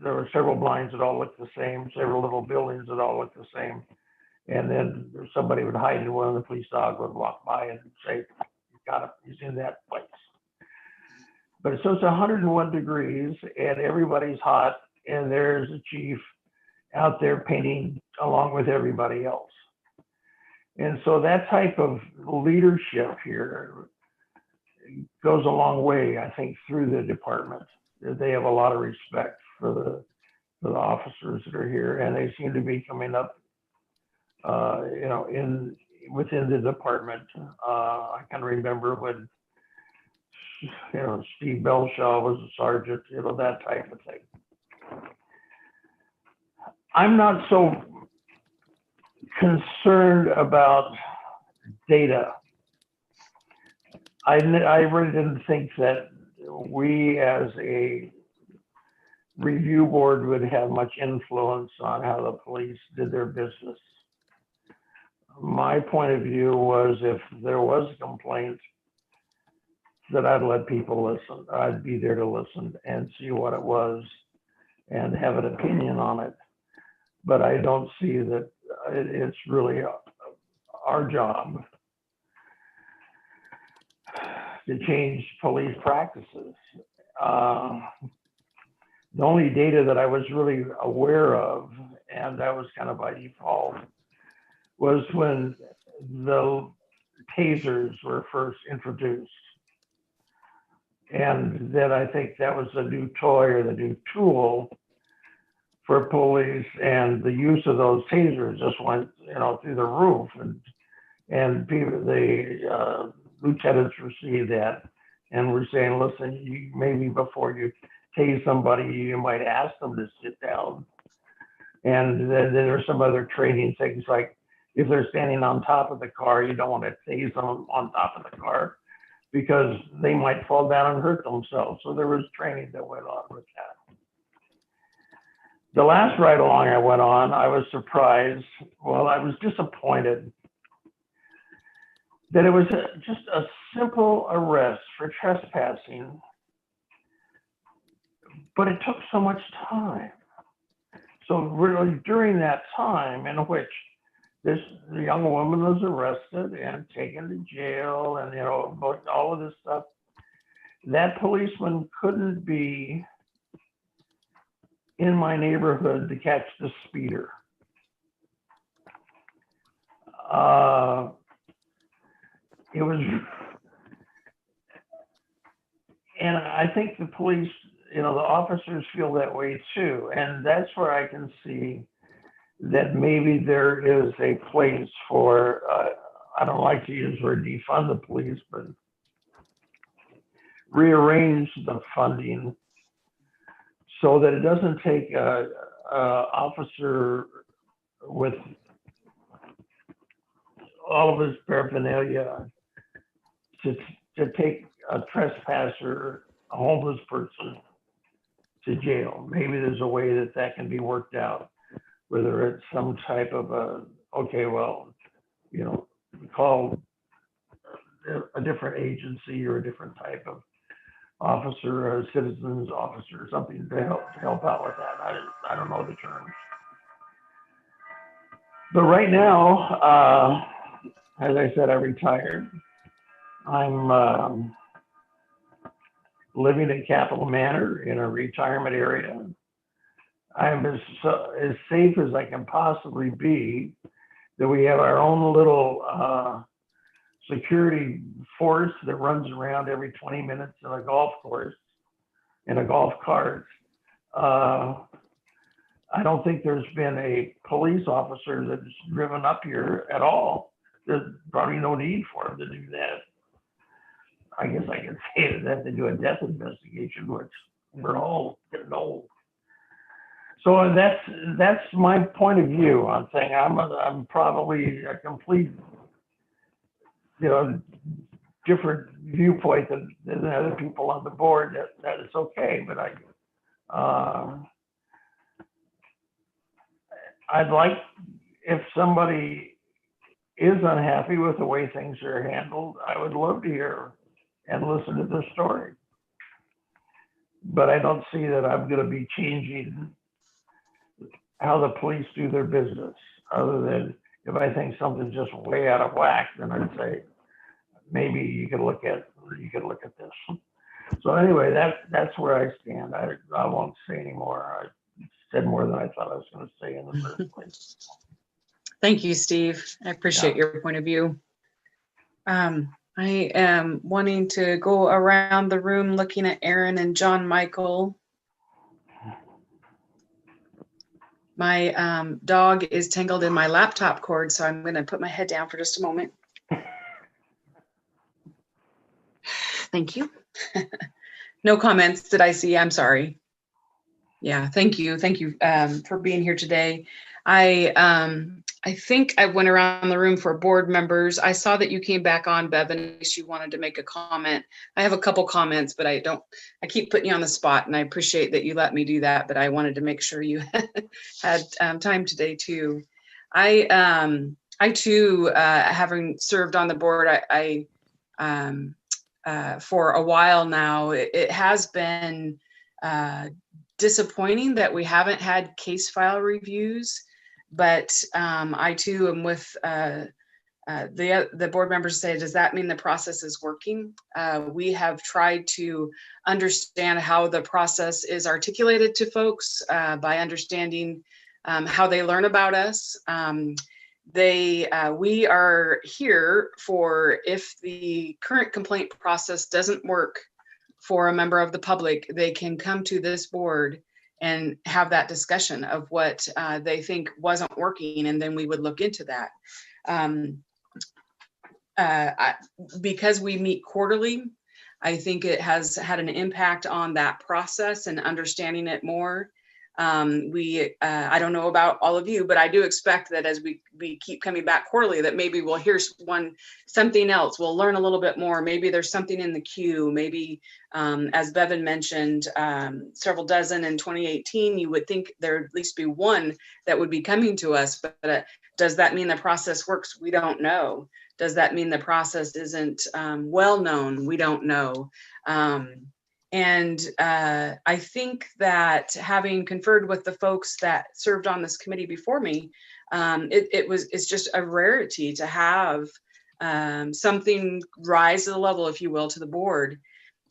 [SPEAKER 15] there were several blinds that all looked the same, several little buildings that all looked the same. And then somebody would hide in one of the police dogs would walk by and say, "You got him, he's in that place." But so it's 101 degrees and everybody's hot, and there's a chief out there painting along with everybody else. And so that type of leadership here goes a long way, I think, through the department. They have a lot of respect for the officers that are here, and they seem to be coming up, within the department. I can remember when, Steve Belshaw was a sergeant, that type of thing. I'm not so concerned about data I really didn't think that we as a review board would have much influence on how the police did their business. My point of view was if there was a complaint, that I'd let people listen. I'd be there to listen and see what it was and have an opinion on it. But I don't see that it's really our job to change police practices. The only data that I was really aware of, and that was kind of by default, was when the tasers were first introduced. And then I think that was the new toy or the new tool for police, and the use of those tasers just went, through the roof. And people, the lieutenants received that and were saying, listen, maybe before you tase somebody, you might ask them to sit down. And then there are some other training things, like if they're standing on top of the car, you don't want to tase them on top of the car because they might fall down and hurt themselves. So there was training that went on with that. The last ride along I went on, I was surprised. Well, I was disappointed that it was just a simple arrest for trespassing, but it took so much time. So really during that time in which the young woman was arrested and taken to jail and, all of this stuff, that policeman couldn't be in my neighborhood to catch the speeder. It was, and I think the police, the officers feel that way too. And that's where I can see that maybe there is a place for, I don't like to use the word defund the police, but rearrange the funding so that it doesn't take a officer with all of his paraphernalia to take a trespasser, a homeless person, to jail. Maybe there's a way that can be worked out, whether it's some type of call a different agency or a different type of officer, a citizen's officer, something to help out with that. I don't know the terms. But right now, as I said, I retired. I'm living at Capitol Manor in a retirement area. I'm as safe as I can possibly be. That we have our own little security force that runs around every 20 minutes in a golf course, in a golf cart. I don't think there's been a police officer that's driven up here at all. There's probably no need for him to do that. I guess I can say that they have to do a death investigation, which we're all getting old. So that's my point of view on thing. I'm probably a complete, different viewpoint than other people on the board. That is okay, but I'd like, if somebody is unhappy with the way things are handled, I would love to hear and listen to the story. But I don't see that I'm going to be changing how the police do their business, other than if I think something's just way out of whack, then I'd say maybe you could look at this. So anyway, that's where I stand. I won't say anymore. I said more than I thought I was going to say in the first place.
[SPEAKER 1] Thank you, Steve. I appreciate your point of view. I am wanting to go around the room looking at Aaron and John Michael. My dog is tangled in my laptop cord, so I'm going to put my head down for just a moment. Thank you. No comments that I see. I'm sorry. Yeah, thank you for being here today. I think I went around the room for board members. I saw that you came back on, Bevan, in case you wanted to make a comment. I have a couple comments, but I keep putting you on the spot, and I appreciate that you let me do that, but I wanted to make sure you had time today too. I too, having served on the board, for a while now, it has been disappointing that we haven't had case file reviews, but I too am with the board members say, does that mean the process is working? We have tried to understand how the process is articulated to folks by understanding how they learn about us. We are here for, if the current complaint process doesn't work for a member of the public, they can come to this board and have that discussion of what they think wasn't working, and then we would look into that. Because we meet quarterly, I think it has had an impact on that process and understanding it more. I don't know about all of you, but I do expect that as we keep coming back quarterly, that maybe we'll hear something else. We'll learn a little bit more. Maybe there's something in the queue. Maybe, as Bevan mentioned, several dozen in 2018, you would think there'd at least be one that would be coming to us. But does that mean the process works? We don't know. Does that mean the process isn't well known? We don't know. I think that having conferred with the folks that served on this committee before me, it's just a rarity to have something rise to the level, if you will, to the board.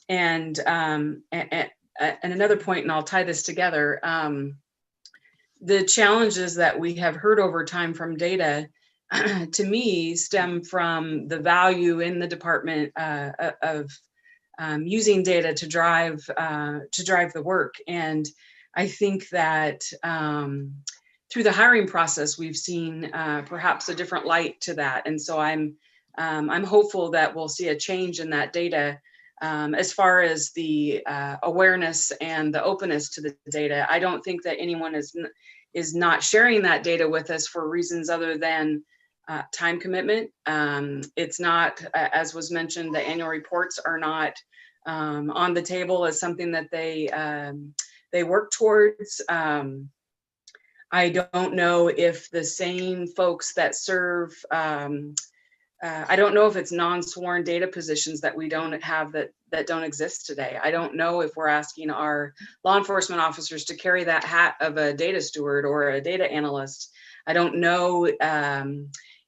[SPEAKER 1] And another point, and I'll tie this together, the challenges that we have heard over time from data, to me, stem from the value in the department of using data to drive the work. And I think that through the hiring process, we've seen perhaps a different light to that. And so I'm hopeful that we'll see a change in that data. As far as the awareness and the openness to the data, I don't think that anyone is not sharing that data with us for reasons other than time commitment. It's not, as was mentioned, the annual reports are not on the table as something that they work towards. I don't know if the same folks that serve, I don't know if it's non-sworn data positions that we don't have that don't exist today. I don't know if we're asking our law enforcement officers to carry that hat of a data steward or a data analyst. I don't know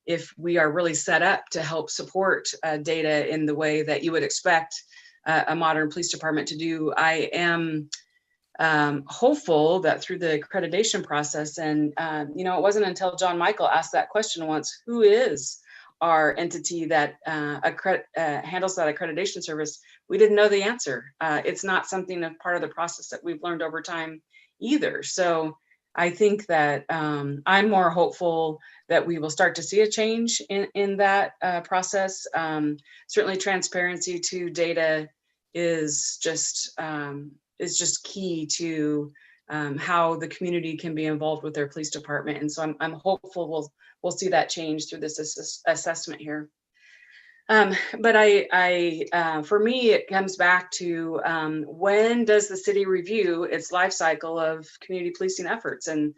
[SPEAKER 1] if we are really set up to help support data in the way that you would expect a modern police department to do. I am hopeful that through the accreditation process, and it wasn't until John Michael asked that question once, who is our entity that handles that accreditation service, we didn't know the answer. It's not something of part of the process that we've learned over time either. So I think that I'm more hopeful that we will start to see a change in that process. Certainly transparency to data is just key to how the community can be involved with their police department. And so I'm hopeful we'll see that change through this assessment here. But for me, it comes back to when does the city review its life cycle of community policing efforts? And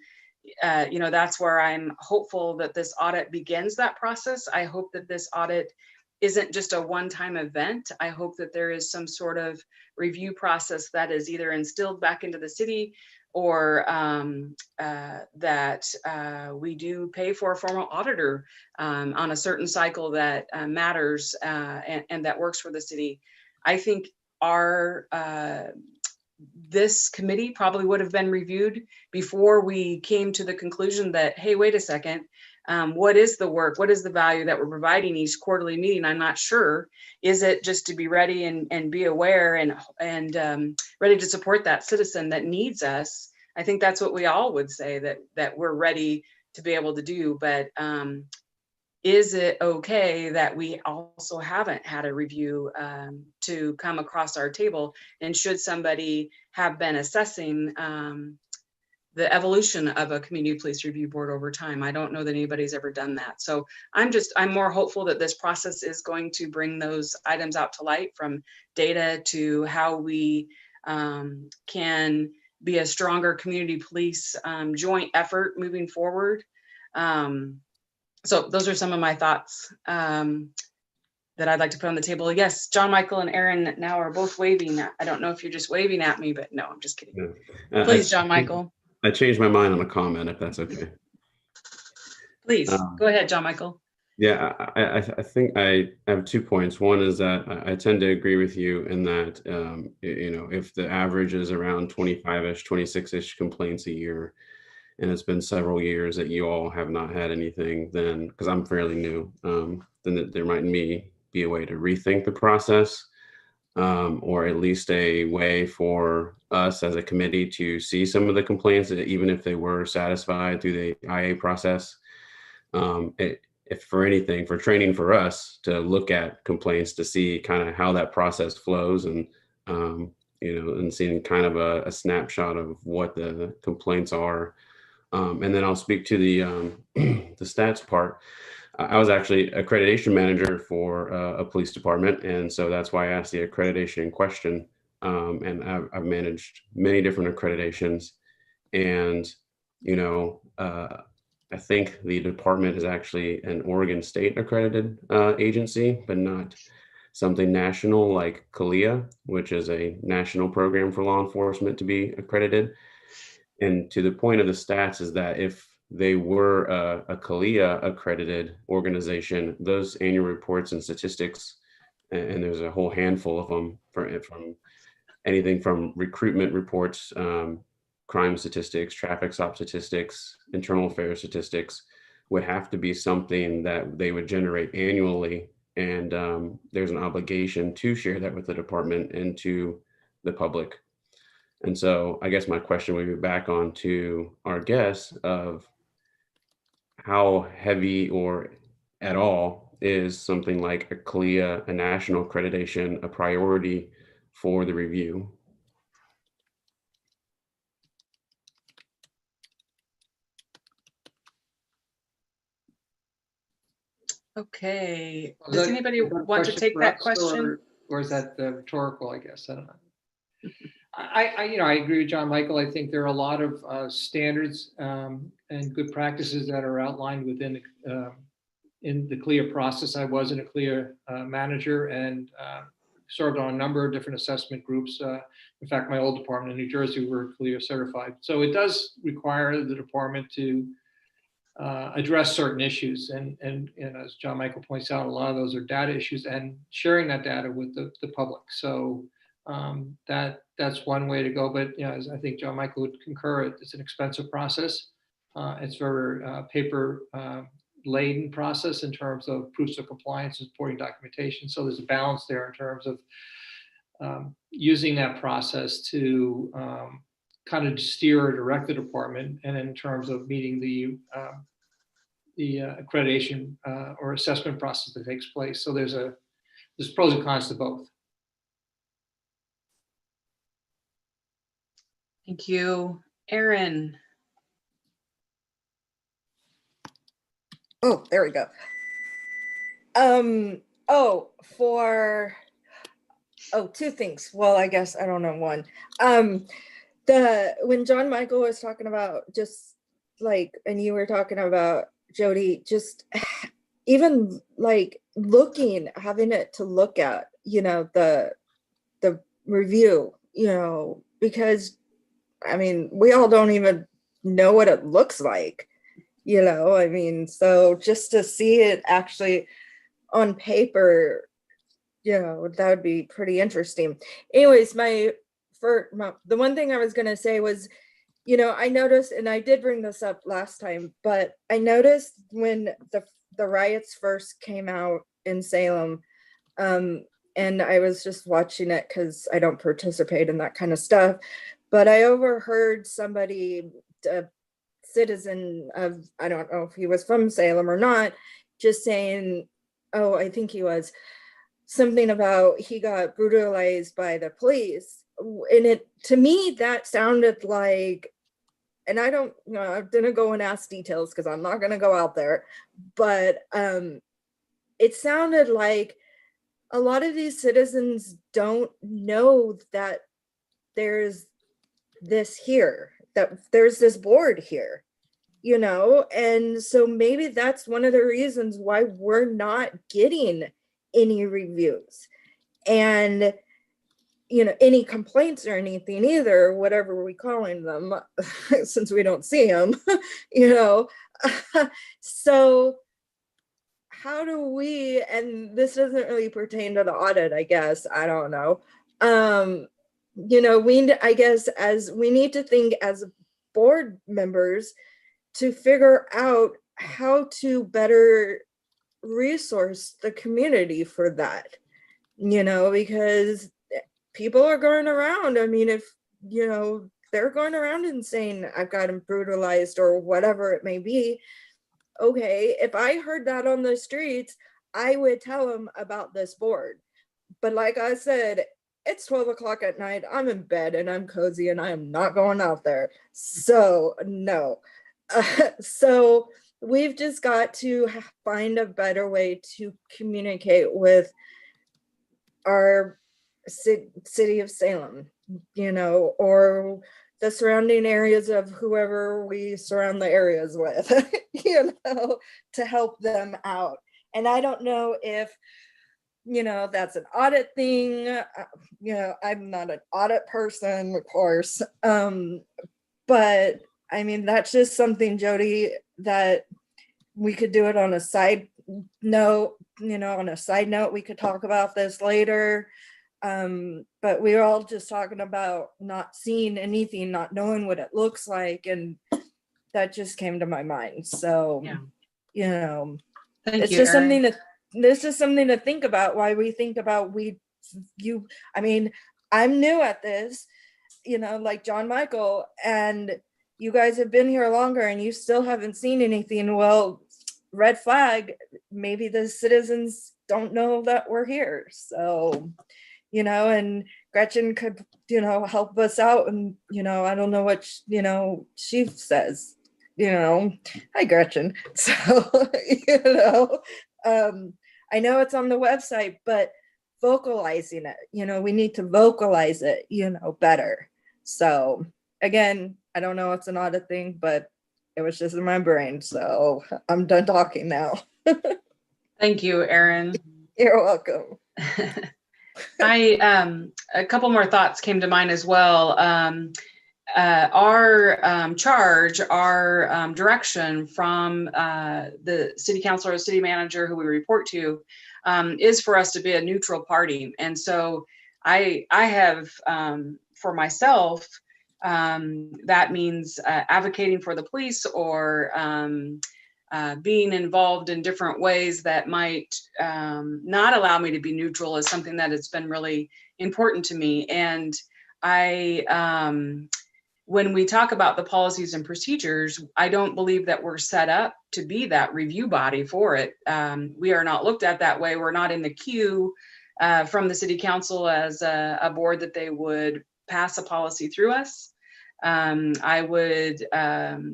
[SPEAKER 1] that's where I'm hopeful that this audit begins that process. I hope that this audit isn't just a one-time event. I hope that there is some sort of review process that is either instilled back into the city or that we do pay for a formal auditor on a certain cycle that matters and that works for the city. I think this committee probably would have been reviewed before we came to the conclusion that, hey, wait a second, what is the work? What is the value that we're providing each quarterly meeting? I'm not sure. Is it just to be ready and be aware and ready to support that citizen that needs us? I think that's what we all would say, that we're ready to be able to do. But is it okay that we also haven't had a review to come across our table? And should somebody have been assessing the evolution of a community police review board over time? I don't know that anybody's ever done that. So I'm more hopeful that this process is going to bring those items out to light, from data to how we can be a stronger community police joint effort moving forward. So those are some of my thoughts that I'd like to put on the table. Yes, John Michael and Aaron now are both waving. I don't know if you're just waving at me, but no, I'm just kidding. Yeah. Please, John Michael.
[SPEAKER 16] I changed my mind on a comment, if that's okay.
[SPEAKER 1] Please, go ahead, John Michael.
[SPEAKER 16] Yeah, I think I have 2 points. One is that I tend to agree with you in that, if the average is around 25-ish, 26-ish complaints a year, and it's been several years that you all have not had anything, then, because I'm fairly new, then there might be a way to rethink the process, or at least a way for us as a committee to see some of the complaints, even if they were satisfied through the IA process. If for anything, for training for us to look at complaints to see kind of how that process flows, and and seeing kind of a snapshot of what the complaints are. And then I'll speak to the the stats part. I was actually accreditation manager for a police department, and so that's why I asked the accreditation question. And I've managed many different accreditations, and I think the department is actually an Oregon State accredited agency, but not something national like CALIA, which is a national program for law enforcement to be accredited. And to the point of the stats is that if they were a CALIA accredited organization, those annual reports and statistics, and there's a whole handful of them, from anything from recruitment reports, crime statistics, traffic stop statistics, internal affairs statistics, would have to be something that they would generate annually. And there's an obligation to share that with the department and to the public. And so I guess my question would be back on to our guests of how heavy or at all is something like a CALIA, a national accreditation, a priority for the review?
[SPEAKER 1] Okay, does anybody want to take that question?
[SPEAKER 4] Or is that rhetorical, I guess? I don't know. I agree with John Michael. I think there are a lot of standards and good practices that are outlined within in the CLIA process. I was a CLIA manager and served on a number of different assessment groups. In fact, my old department in New Jersey were CLIA certified. So it does require the department to address certain issues. And as John Michael points out, a lot of those are data issues and sharing that data with the public. So that's one way to go. But as I think John Michael would concur, it's an expensive process. It's very paper laden process in terms of proofs of compliance and supporting documentation. So there's a balance there in terms of using that process to kind of steer or direct the department, and in terms of meeting the accreditation or assessment process that takes place. So there's pros and cons to both.
[SPEAKER 1] Thank you. Aaron.
[SPEAKER 17] Oh, there we go. Two things. Well, I guess I don't know one. When John Michael was talking about just like, and you were talking about Jody, just even like having it to look at, the review, because I mean, we all don't even know what it looks like, so just to see it actually on paper, that would be pretty interesting. Anyways, the one thing I was going to say was, I noticed, and I did bring this up last time, but I noticed when the riots first came out in Salem, and I was just watching it because I don't participate in that kind of stuff, but I overheard somebody, a citizen of, I don't know if he was from Salem or not, just saying, oh, I think he was something about he got brutalized by the police. And it, to me, that sounded like, and I don't, you know, I didn't go and ask details because I'm not going to go out there, but it sounded like a lot of these citizens don't know that there's this here, that there's this board here, you know, and so maybe that's one of the reasons why we're not getting any reviews and, you know, any complaints or anything either, whatever we calling them, since we don't see them, you know. So how do we, and this doesn't really pertain to the audit, I guess, I don't know. You know, I guess as we need to think as board members to figure out how to better resource the community for that, you know, because people are going around. I mean, if, you know, they're going around and saying, I've gotten brutalized or whatever it may be. Okay, if I heard that on the streets, I would tell them about this board. But like I said, it's 12 o'clock at night. I'm in bed and I'm cozy and I am not going out there. So no. So we've just got to find a better way to communicate with our city of Salem, you know, or the surrounding areas of whoever we surround the areas with, you know, to help them out. And I don't know if, you know, that's an audit thing. You know, I'm not an audit person, of course. But I mean, that's just something, Jody, that we could do it on a side note, you know, on a side note, we could talk about this later. But we were all just talking about not seeing anything, not knowing what it looks like. And that just came to my mind. So, yeah. You know, it's just something that this is something to think about, why we think about I mean, I'm new at this, you know, like John Michael, and you guys have been here longer and you still haven't seen anything. Well, red flag, maybe the citizens don't know that we're here. So, you know, and Gretchen could, you know, help us out. And, you know, I don't know what, you know, she says, you know, hi, Gretchen. So, you know, I know it's on the website, but vocalizing it, you know, we need to vocalize it, you know, better. So again, I don't know, it's an audit thing, but it was just in my brain. So I'm done talking now.
[SPEAKER 1] Thank you, Erin.
[SPEAKER 17] You're welcome.
[SPEAKER 1] A couple more thoughts came to mind as well. Our charge, our direction from the city councilor or city manager who we report to is for us to be a neutral party. And so I have, for myself, that means advocating for the police or being involved in different ways that might not allow me to be neutral is something that has been really important to me. And when we talk about the policies and procedures, I don't believe that we're set up to be that review body for it. We are not looked at that way. We're not in the queue from the city council as a board that they would pass a policy through us. I would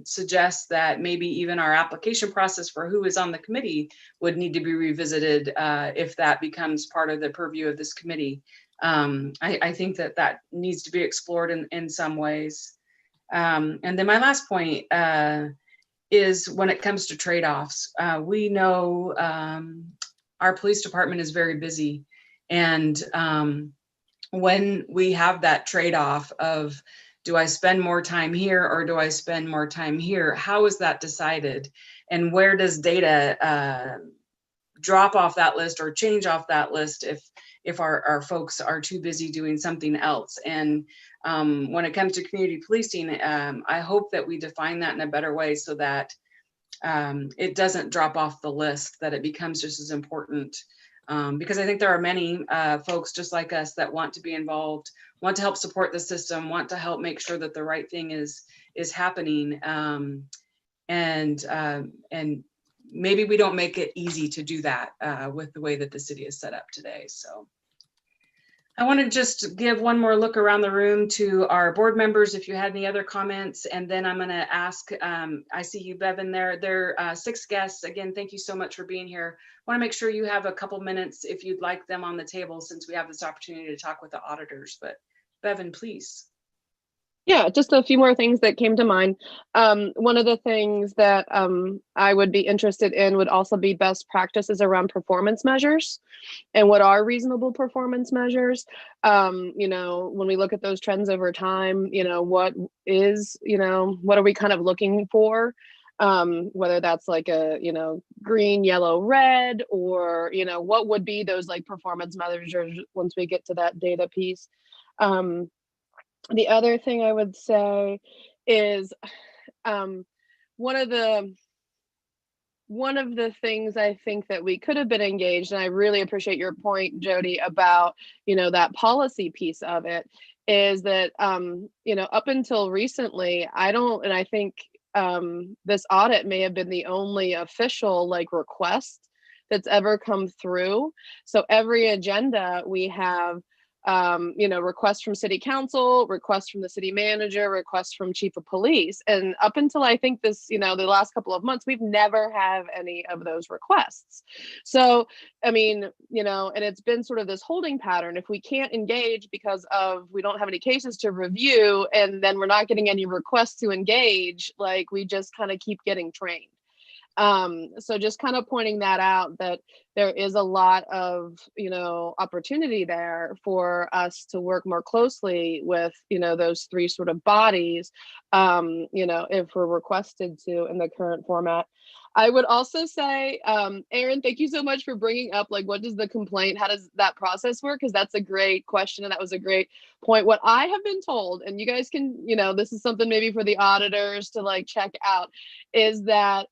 [SPEAKER 1] suggest that maybe even our application process for who is on the committee would need to be revisited if that becomes part of the purview of this committee. I think that needs to be explored in some ways. And then my last point is when it comes to trade-offs. We know our police department is very busy, and when we have that trade-off of, do I spend more time here or do I spend more time here? How is that decided? And where does data drop off that list or change off that list if our folks are too busy doing something else? And when it comes to community policing, I hope that we define that in a better way so that it doesn't drop off the list, that it becomes just as important. Because I think there are many folks just like us that want to be involved, want to help support the system, want to help make sure that the right thing is happening, and maybe we don't make it easy to do that with the way that the city is set up today. So I want to just give one more look around the room to our board members if you had any other comments, and then I'm going to ask, I see you, Bevan, there are 6 guests. Again, thank you so much for being here. I want to make sure you have a couple minutes if you'd like them on the table, since we have this opportunity to talk with the auditors. But Bevan, please.
[SPEAKER 13] Yeah, just a few more things that came to mind. One of the things that I would be interested in would also be best practices around performance measures and what are reasonable performance measures. You know, when we look at those trends over time, you know, what is, you know, what are we kind of looking for? Whether that's like a, you know, green, yellow, red, or, you know, what would be those like performance measures once we get to that data piece. The other thing I would say is one of the things I think that we could have been engaged, and I really appreciate your point, Jody, about, you know, that policy piece of it, is that, you know, up until recently, I think this audit may have been the only official like request that's ever come through. So every agenda we have, you know, requests from city council, requests from the city manager, requests from chief of police. And up until I think this, you know, the last couple of months, we've never have any of those requests. So, I mean, you know, and it's been sort of this holding pattern. If we can't engage because of, we don't have any cases to review, and then we're not getting any requests to engage, like we just kind of keep getting trained. So just kind of pointing that out, that there is a lot of, you know, opportunity there for us to work more closely with, you know, those 3 sort of bodies, you know, if we're requested to in the current format. I would also say, Aaron, thank you so much for bringing up, like, what does the complaint, how does that process work? Because that's a great question, and that was a great point. What I have been told, and you guys can, you know, this is something maybe for the auditors to like check out, is that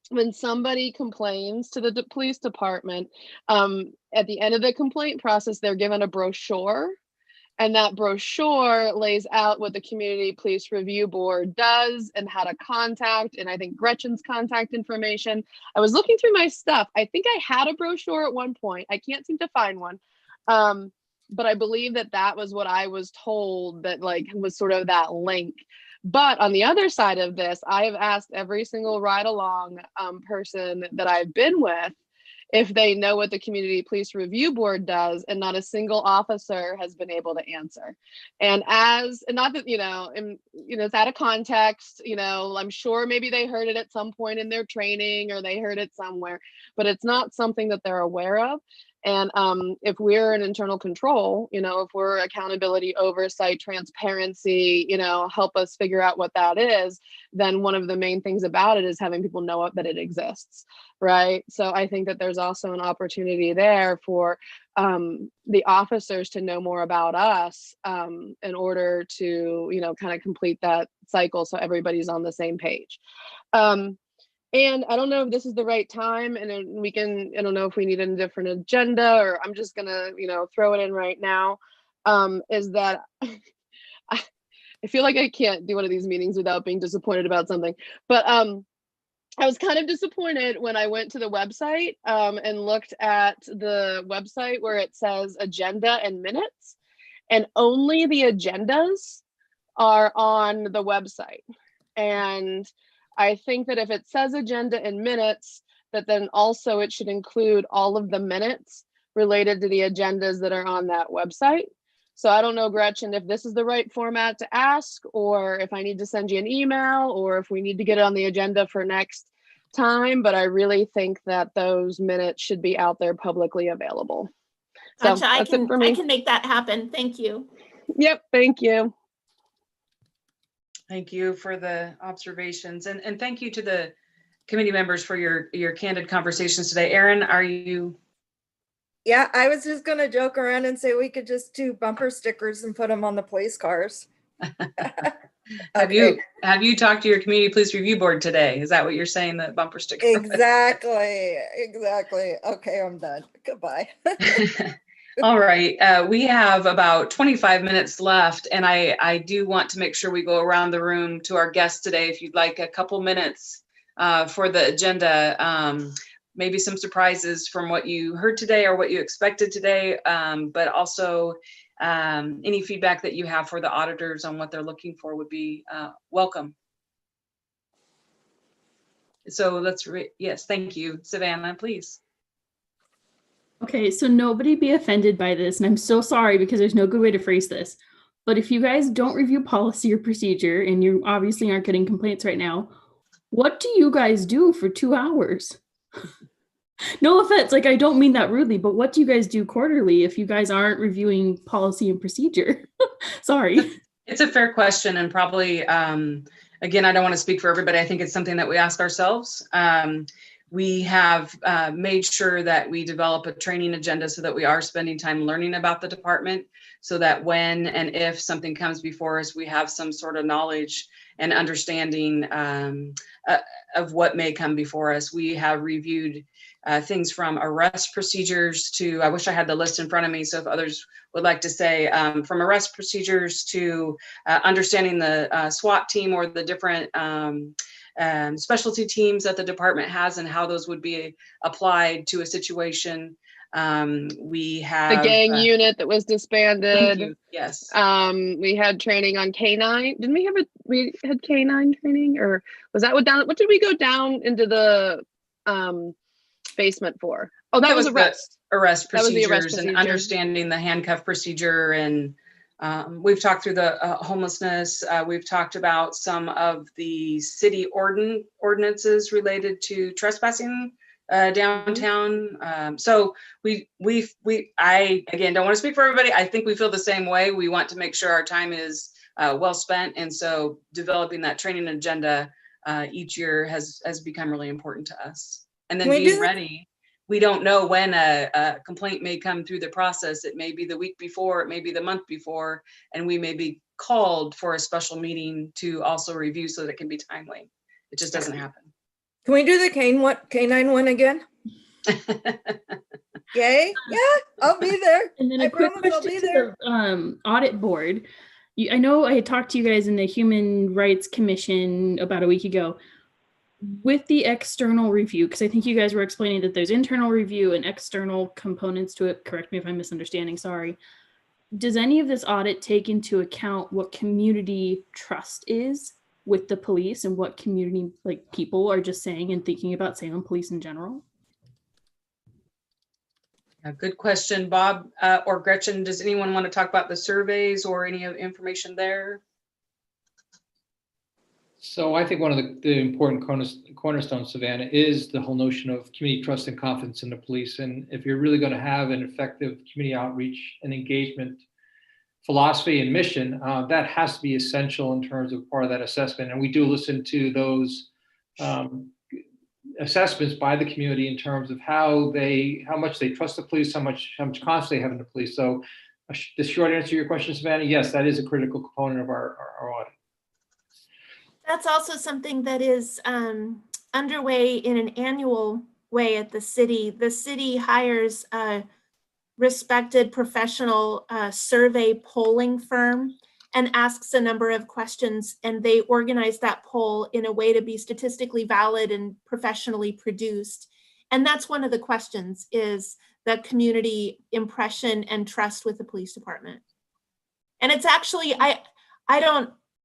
[SPEAKER 13] when somebody complains to the police department, at the end of the complaint process, they're given a brochure. And that brochure lays out what the Community Police Review Board does and how to contact, and I think Gretchen's contact information. I was looking through my stuff. I think I had a brochure at one point. I can't seem to find one. But I believe that that was what I was told, that like was sort of that link. But on the other side of this, I have asked every single ride along person that I've been with if they know what the Community Police Review Board does, and not a single officer has been able to answer. And not that, you know, and, you know, it's out of context, you know, I'm sure maybe they heard it at some point in their training or they heard it somewhere, but it's not something that they're aware of. And if we're an internal control, you know, if we're accountability, oversight, transparency, you know, help us figure out what that is, then one of the main things about it is having people know that it exists, right? So I think that there's also an opportunity there for the officers to know more about us in order to, you know, kind of complete that cycle so everybody's on the same page. And I don't know if this is the right time, and we can, I don't know if we need a different agenda, or I'm just gonna, you know, throw it in right now, is that I feel like I can't do one of these meetings without being disappointed about something. But I was kind of disappointed when I went to the website and looked at the website where it says agenda and minutes, and only the agendas are on the website. And I think that if it says agenda and minutes, that then also it should include all of the minutes related to the agendas that are on that website. So I don't know, Gretchen, if this is the right format to ask, or if I need to send you an email, or if we need to get it on the agenda for next time, but I really think that those minutes should be out there publicly available.
[SPEAKER 2] Gotcha.
[SPEAKER 13] So
[SPEAKER 2] I can make that happen. Thank you.
[SPEAKER 13] Yep, thank you.
[SPEAKER 1] Thank you for the observations, and thank you to the committee members for your candid conversations today. Erin, are you?
[SPEAKER 17] Yeah, I was just gonna joke around and say we could just do bumper stickers and put them on the police cars.
[SPEAKER 1] Have you talked to your Community Police Review Board today? Is that what you're saying, that bumper sticker?
[SPEAKER 17] Exactly. Okay, I'm done. Goodbye.
[SPEAKER 1] All right, we have about 25 minutes left, and I do want to make sure we go around the room to our guests today. If you'd like a couple minutes for the agenda. Maybe some surprises from what you heard today or what you expected today, but also any feedback that you have for the auditors on what they're looking for would be welcome. So yes, thank you. Savannah, please.
[SPEAKER 10] Okay, so nobody be offended by this, and I'm so sorry because there's no good way to phrase this. But if you guys don't review policy or procedure, and you obviously aren't getting complaints right now, what do you guys do for 2 hours? No offense, like I don't mean that rudely, but what do you guys do quarterly if you guys aren't reviewing policy and procedure? Sorry.
[SPEAKER 1] It's a fair question, and probably, again, I don't want to speak for everybody. I think it's something that we ask ourselves. We have made sure that we develop a training agenda so that we are spending time learning about the department, so that when and if something comes before us, we have some sort of knowledge and understanding of what may come before us. We have reviewed things from arrest procedures to, I wish I had the list in front of me, so if others would like to say, from arrest procedures to understanding the SWAT team or the different specialty teams that the department has and how those would be applied to a situation. We have
[SPEAKER 13] the gang unit that was disbanded.
[SPEAKER 1] Thank you. Yes.
[SPEAKER 13] We had training on K9. Didn't we have we had K9 training, or was that what did we go down into the basement for? Oh, that was arrest.
[SPEAKER 1] Arrest
[SPEAKER 13] That was the
[SPEAKER 1] procedures
[SPEAKER 13] arrest
[SPEAKER 1] and
[SPEAKER 13] procedure.
[SPEAKER 1] understanding the handcuff procedure, and we've talked through the homelessness. We've talked about some of the city ordinances related to trespassing downtown. So I again don't want to speak for everybody. I think we feel the same way. We want to make sure our time is well spent, and so developing that training agenda each year has become really important to us. And then being ready. We don't know when a complaint may come through the process. It may be the week before, it may be the month before, and we may be called for a special meeting to also review so that it can be timely. It just doesn't happen.
[SPEAKER 17] Can we do the K9 one again? Yay? Yeah, I'll be there.
[SPEAKER 10] And then
[SPEAKER 17] I
[SPEAKER 10] a quick
[SPEAKER 17] promise I'll
[SPEAKER 10] question
[SPEAKER 17] be
[SPEAKER 10] to
[SPEAKER 17] there.
[SPEAKER 10] the audit board. I know I had talked to you guys in the Human Rights Commission about a week ago. With the external review, because I think you guys were explaining that there's internal review and external components to it. Correct me if I'm misunderstanding, sorry. Does any of this audit take into account what community trust is with the police and what community people are just saying and thinking about Salem police in general?
[SPEAKER 1] A good question, Bob or Gretchen. Does anyone want to talk about the surveys or any information there?
[SPEAKER 4] So I think one of the important cornerstones, Savannah, is the whole notion of community trust and confidence in the police. And if you're really going to have an effective community outreach and engagement philosophy and mission, that has to be essential in terms of part of that assessment. And we do listen to those assessments by the community in terms of how much they trust the police, how much confidence they have in the police. So the short answer to your question, Savannah, yes, that is a critical component of our audit.
[SPEAKER 2] That's also something that is underway in an annual way at the city. The city hires a respected professional survey polling firm and asks a number of questions, and they organize that poll in a way to be statistically valid and professionally produced. And that's one of the questions, is the community impression and trust with the police department. And it's actually,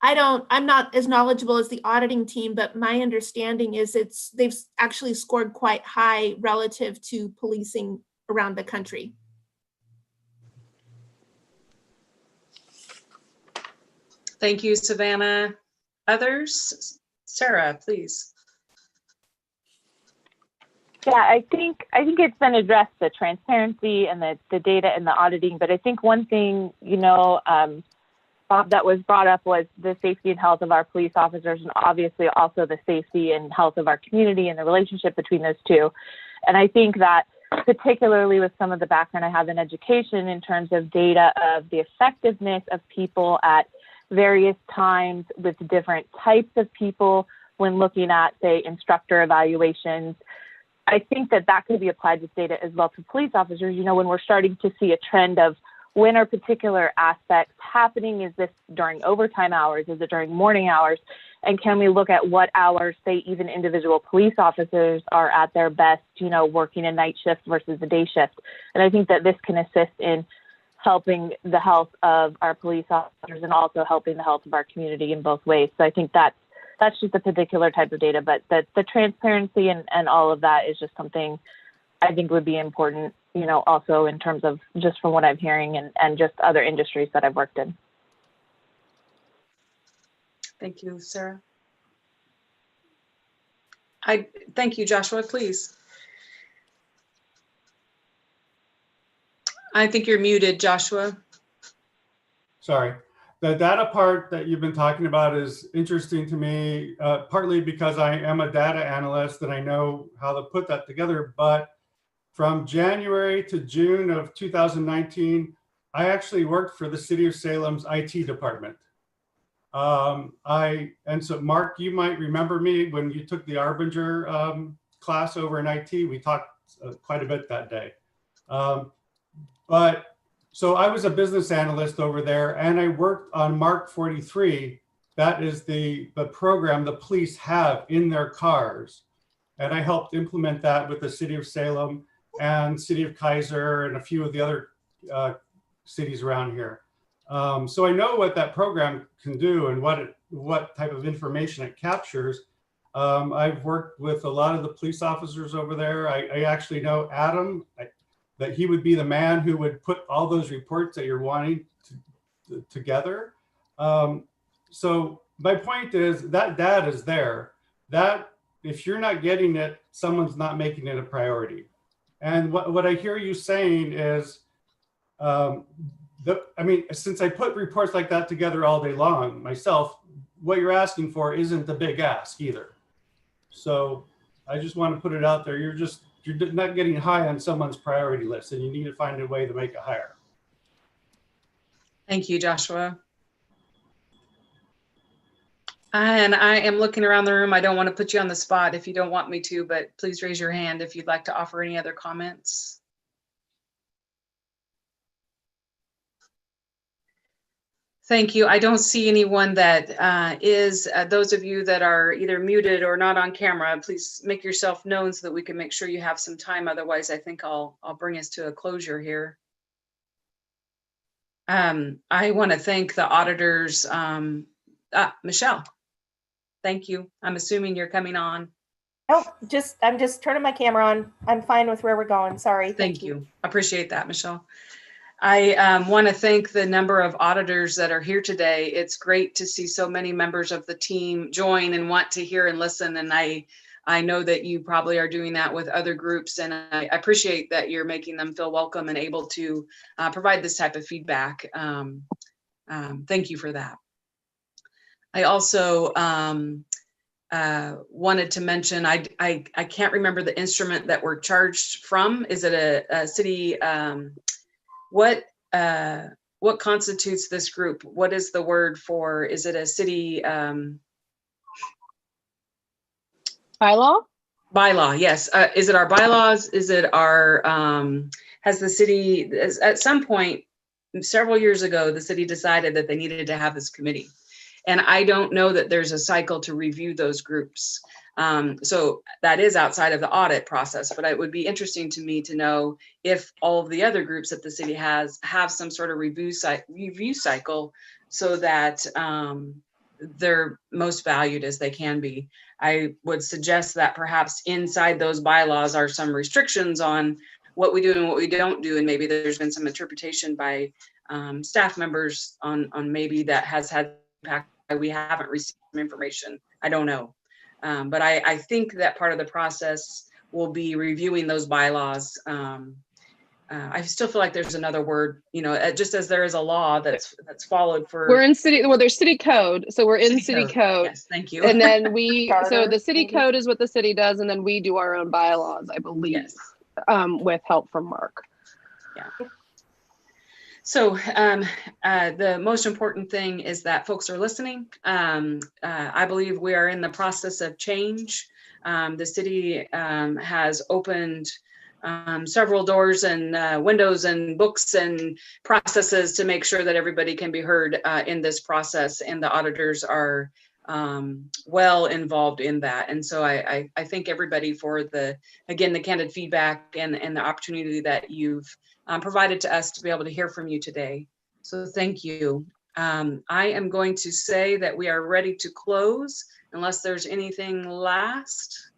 [SPEAKER 2] I'm not as knowledgeable as the auditing team, but my understanding is they've actually scored quite high relative to policing around the country.
[SPEAKER 1] Thank you, Savannah. Others? Sarah, please.
[SPEAKER 5] Yeah, I think it's been addressed, the transparency and the data and the auditing. But I think one thing, Bob, that was brought up was the safety and health of our police officers, and obviously also the safety and health of our community and the relationship between those two. And I think that particularly with some of the background I have in education in terms of data of the effectiveness of people at various times with different types of people when looking at, say, instructor evaluations, I think that could be applied to data as well to police officers. When we're starting to see a trend of when are particular aspects happening? Is this during overtime hours? Is it during morning hours? And can we look at what hours, say, even individual police officers are at their best, you know, working a night shift versus a day shift? And I think that this can assist in helping the health of our police officers and also helping the health of our community in both ways. So I think that's just a particular type of data, but the transparency and all of that is just something I think would be important, you know, also in terms of just from what I'm hearing and just other industries that I've worked in.
[SPEAKER 1] Thank you, Sarah. Thank you, Joshua, please. I think you're muted, Joshua.
[SPEAKER 11] Sorry. The data part that you've been talking about is interesting to me, partly because I am a data analyst and I know how to put that together. But from January to June of 2019, I actually worked for the City of Salem's IT department. And so Mark, you might remember me when you took the Arbinger class over in IT. We talked quite a bit that day. So I was a business analyst over there, and I worked on Mark 43. That is the program the police have in their cars. And I helped implement that with the City of Salem and City of Kaiser and a few of the other cities around here. So I know what that program can do and what type of information it captures. I've worked with a lot of the police officers over there. I actually know Adam, that he would be the man who would put all those reports that you're wanting together. So my point is that data is there. That if you're not getting it, someone's not making it a priority. And what I hear you saying is, I mean, since I put reports like that together all day long myself, what you're asking for isn't a big ask either. So I just want to put it out there. You're not getting high on someone's priority list, and you need to find a way to make it higher.
[SPEAKER 1] Thank you, Joshua. And I am looking around the room. I don't want to put you on the spot if you don't want me to, but please raise your hand if you'd like to offer any other comments. Thank you. I don't see anyone that is, those of you that are either muted or not on camera, please make yourself known so that we can make sure you have some time. Otherwise, I think I'll bring us to a closure here. I want to thank the auditors. Michelle, thank you. I'm assuming you're coming on.
[SPEAKER 14] Oh, I'm just turning my camera on. I'm fine with where we're going. Sorry.
[SPEAKER 1] Thank you. Appreciate that, Michelle. I want to thank the number of auditors that are here today. It's great to see so many members of the team join and want to hear and listen. And I know that you probably are doing that with other groups, and I appreciate that you're making them feel welcome and able to provide this type of feedback. Thank you for that. I also wanted to mention, I can't remember the instrument that we're charged from. Is it a city? What constitutes this group? What is the word for? Is it a city?
[SPEAKER 13] Bylaw?
[SPEAKER 1] Bylaw, yes. Is it our bylaws? Is it our, has the city, at some point, several years ago, the city decided that they needed to have this committee. And I don't know that there's a cycle to review those groups. So that is outside of the audit process, but it would be interesting to me to know if all of the other groups that the city has have some sort of review cycle so that they're most valued as they can be. I would suggest that perhaps inside those bylaws are some restrictions on what we do and what we don't do. And maybe there's been some interpretation by staff members on maybe that has had impact. We haven't received some information. I don't know. But I think that part of the process will be reviewing those bylaws. I still feel like there's another word, you know, just as there is a law that's followed for.
[SPEAKER 13] We're in city, well, there's city code. So we're in city code.
[SPEAKER 1] Yes, thank you.
[SPEAKER 13] And then so the city code is what the city does. And then we do our own bylaws, I believe,
[SPEAKER 1] yes.
[SPEAKER 13] With help from Mark.
[SPEAKER 1] Yeah. So the most important thing is that folks are listening. I believe we are in the process of change. The city has opened several doors and windows and books and processes to make sure that everybody can be heard in this process, and the auditors are well involved in that. And so I thank everybody for the candid feedback and the opportunity that you've provided to us to be able to hear from you today. So thank you. I am going to say that we are ready to close unless there's anything last.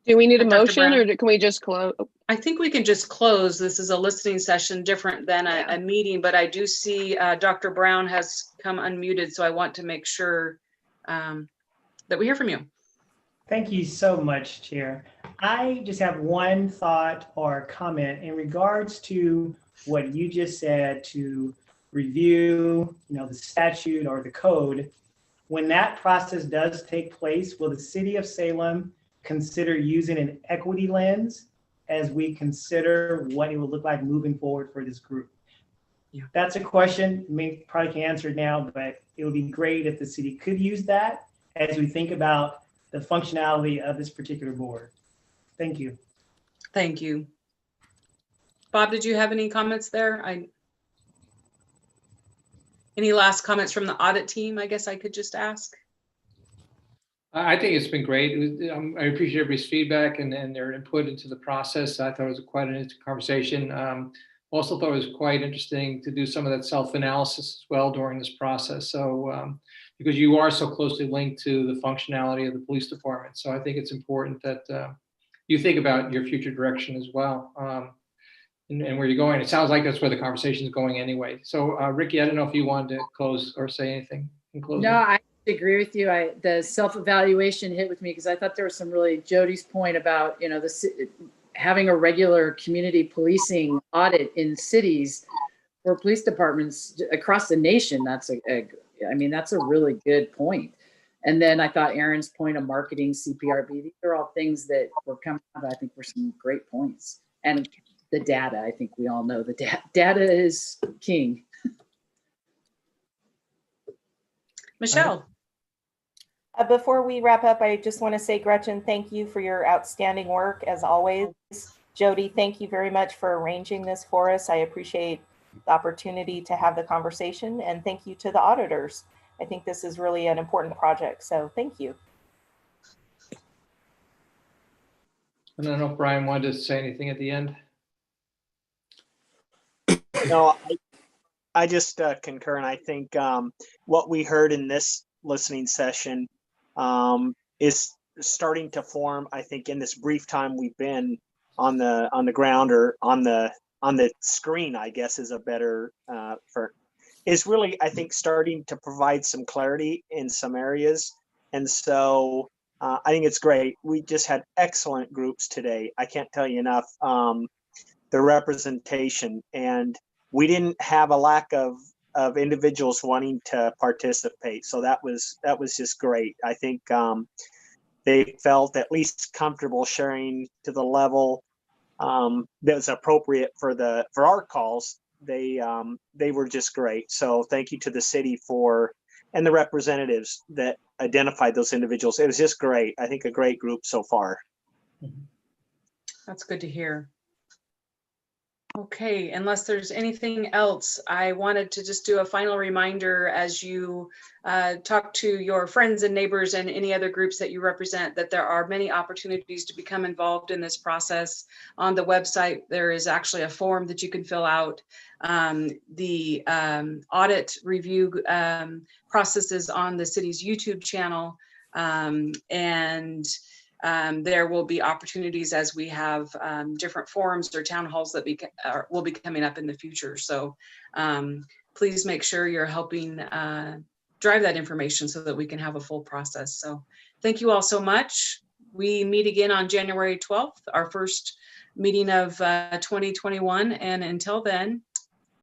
[SPEAKER 13] Do we need a
[SPEAKER 1] Dr.
[SPEAKER 13] motion
[SPEAKER 1] Brown?
[SPEAKER 13] or can we just close?
[SPEAKER 1] I think we can just close. This is a listening session different than a meeting, but I do see Dr. Brown has come unmuted, so I want to make sure that we hear from you.
[SPEAKER 8] Thank you so much, Chair. I just have one thought or comment in regards to what you just said to review, the statute or the code. When that process does take place, will the city of Salem consider using an equity lens as we consider what it will look like moving forward for this group?
[SPEAKER 1] Yeah.
[SPEAKER 8] That's a question, probably can't answer it now, but it would be great if the city could use that as we think about the functionality of this particular board. Thank you.
[SPEAKER 1] Thank you. Bob, did you have any comments there? Any last comments from the audit team, I guess I could just ask?
[SPEAKER 4] I think it's been great. I appreciate everybody's feedback and their input into the process. I thought it was quite an interesting conversation. Also thought it was quite interesting to do some of that self-analysis as well during this process. So because you are so closely linked to the functionality of the police department. So I think it's important that you think about your future direction as well and where you're going. It sounds like that's where the conversation is going anyway. So Ricky, I don't know if you wanted to close or say anything in closing.
[SPEAKER 7] No, I agree with you. The self-evaluation hit with me because I thought there was some really, Jody's point about, having a regular community policing audit in cities or police departments across the nation. That's that's a really good point. And then I thought Aaron's point of marketing, CPRB, these are all things that were coming out, I think were some great points. And the data, I think we all know the data is king.
[SPEAKER 1] Michelle.
[SPEAKER 14] Before we wrap up, I just want to say, Gretchen, thank you for your outstanding work as always. Jody, thank you very much for arranging this for us. I appreciate the opportunity to have the conversation, and thank you to the auditors. I think this is really an important project, so thank you.
[SPEAKER 4] I don't know if Brian wanted to say anything at the end.
[SPEAKER 9] No, I just concur, and I think what we heard in this listening session is starting to form. I think in this brief time we've been on the ground or on the screen, I guess is a better is really, I think, starting to provide some clarity in some areas, and so I think it's great. We just had excellent groups today. I can't tell you enough the representation, and we didn't have a lack of individuals wanting to participate. So that was just great. I think they felt at least comfortable sharing to the level that was appropriate for our calls. They were just great. So thank you to the city and the representatives that identified those individuals. It was just great. I think a great group so far.
[SPEAKER 1] That's good to hear. Okay, unless there's anything else, I wanted to just do a final reminder as you talk to your friends and neighbors and any other groups that you represent that there are many opportunities to become involved in this process. On the website, there is actually a form that you can fill out. The audit review process is on the city's YouTube channel, and there will be opportunities as we have different forums or town halls that will be coming up in the future. So please make sure you're helping drive that information so that we can have a full process. So thank you all so much. We meet again on January 12th, our first meeting of 2021. And until then,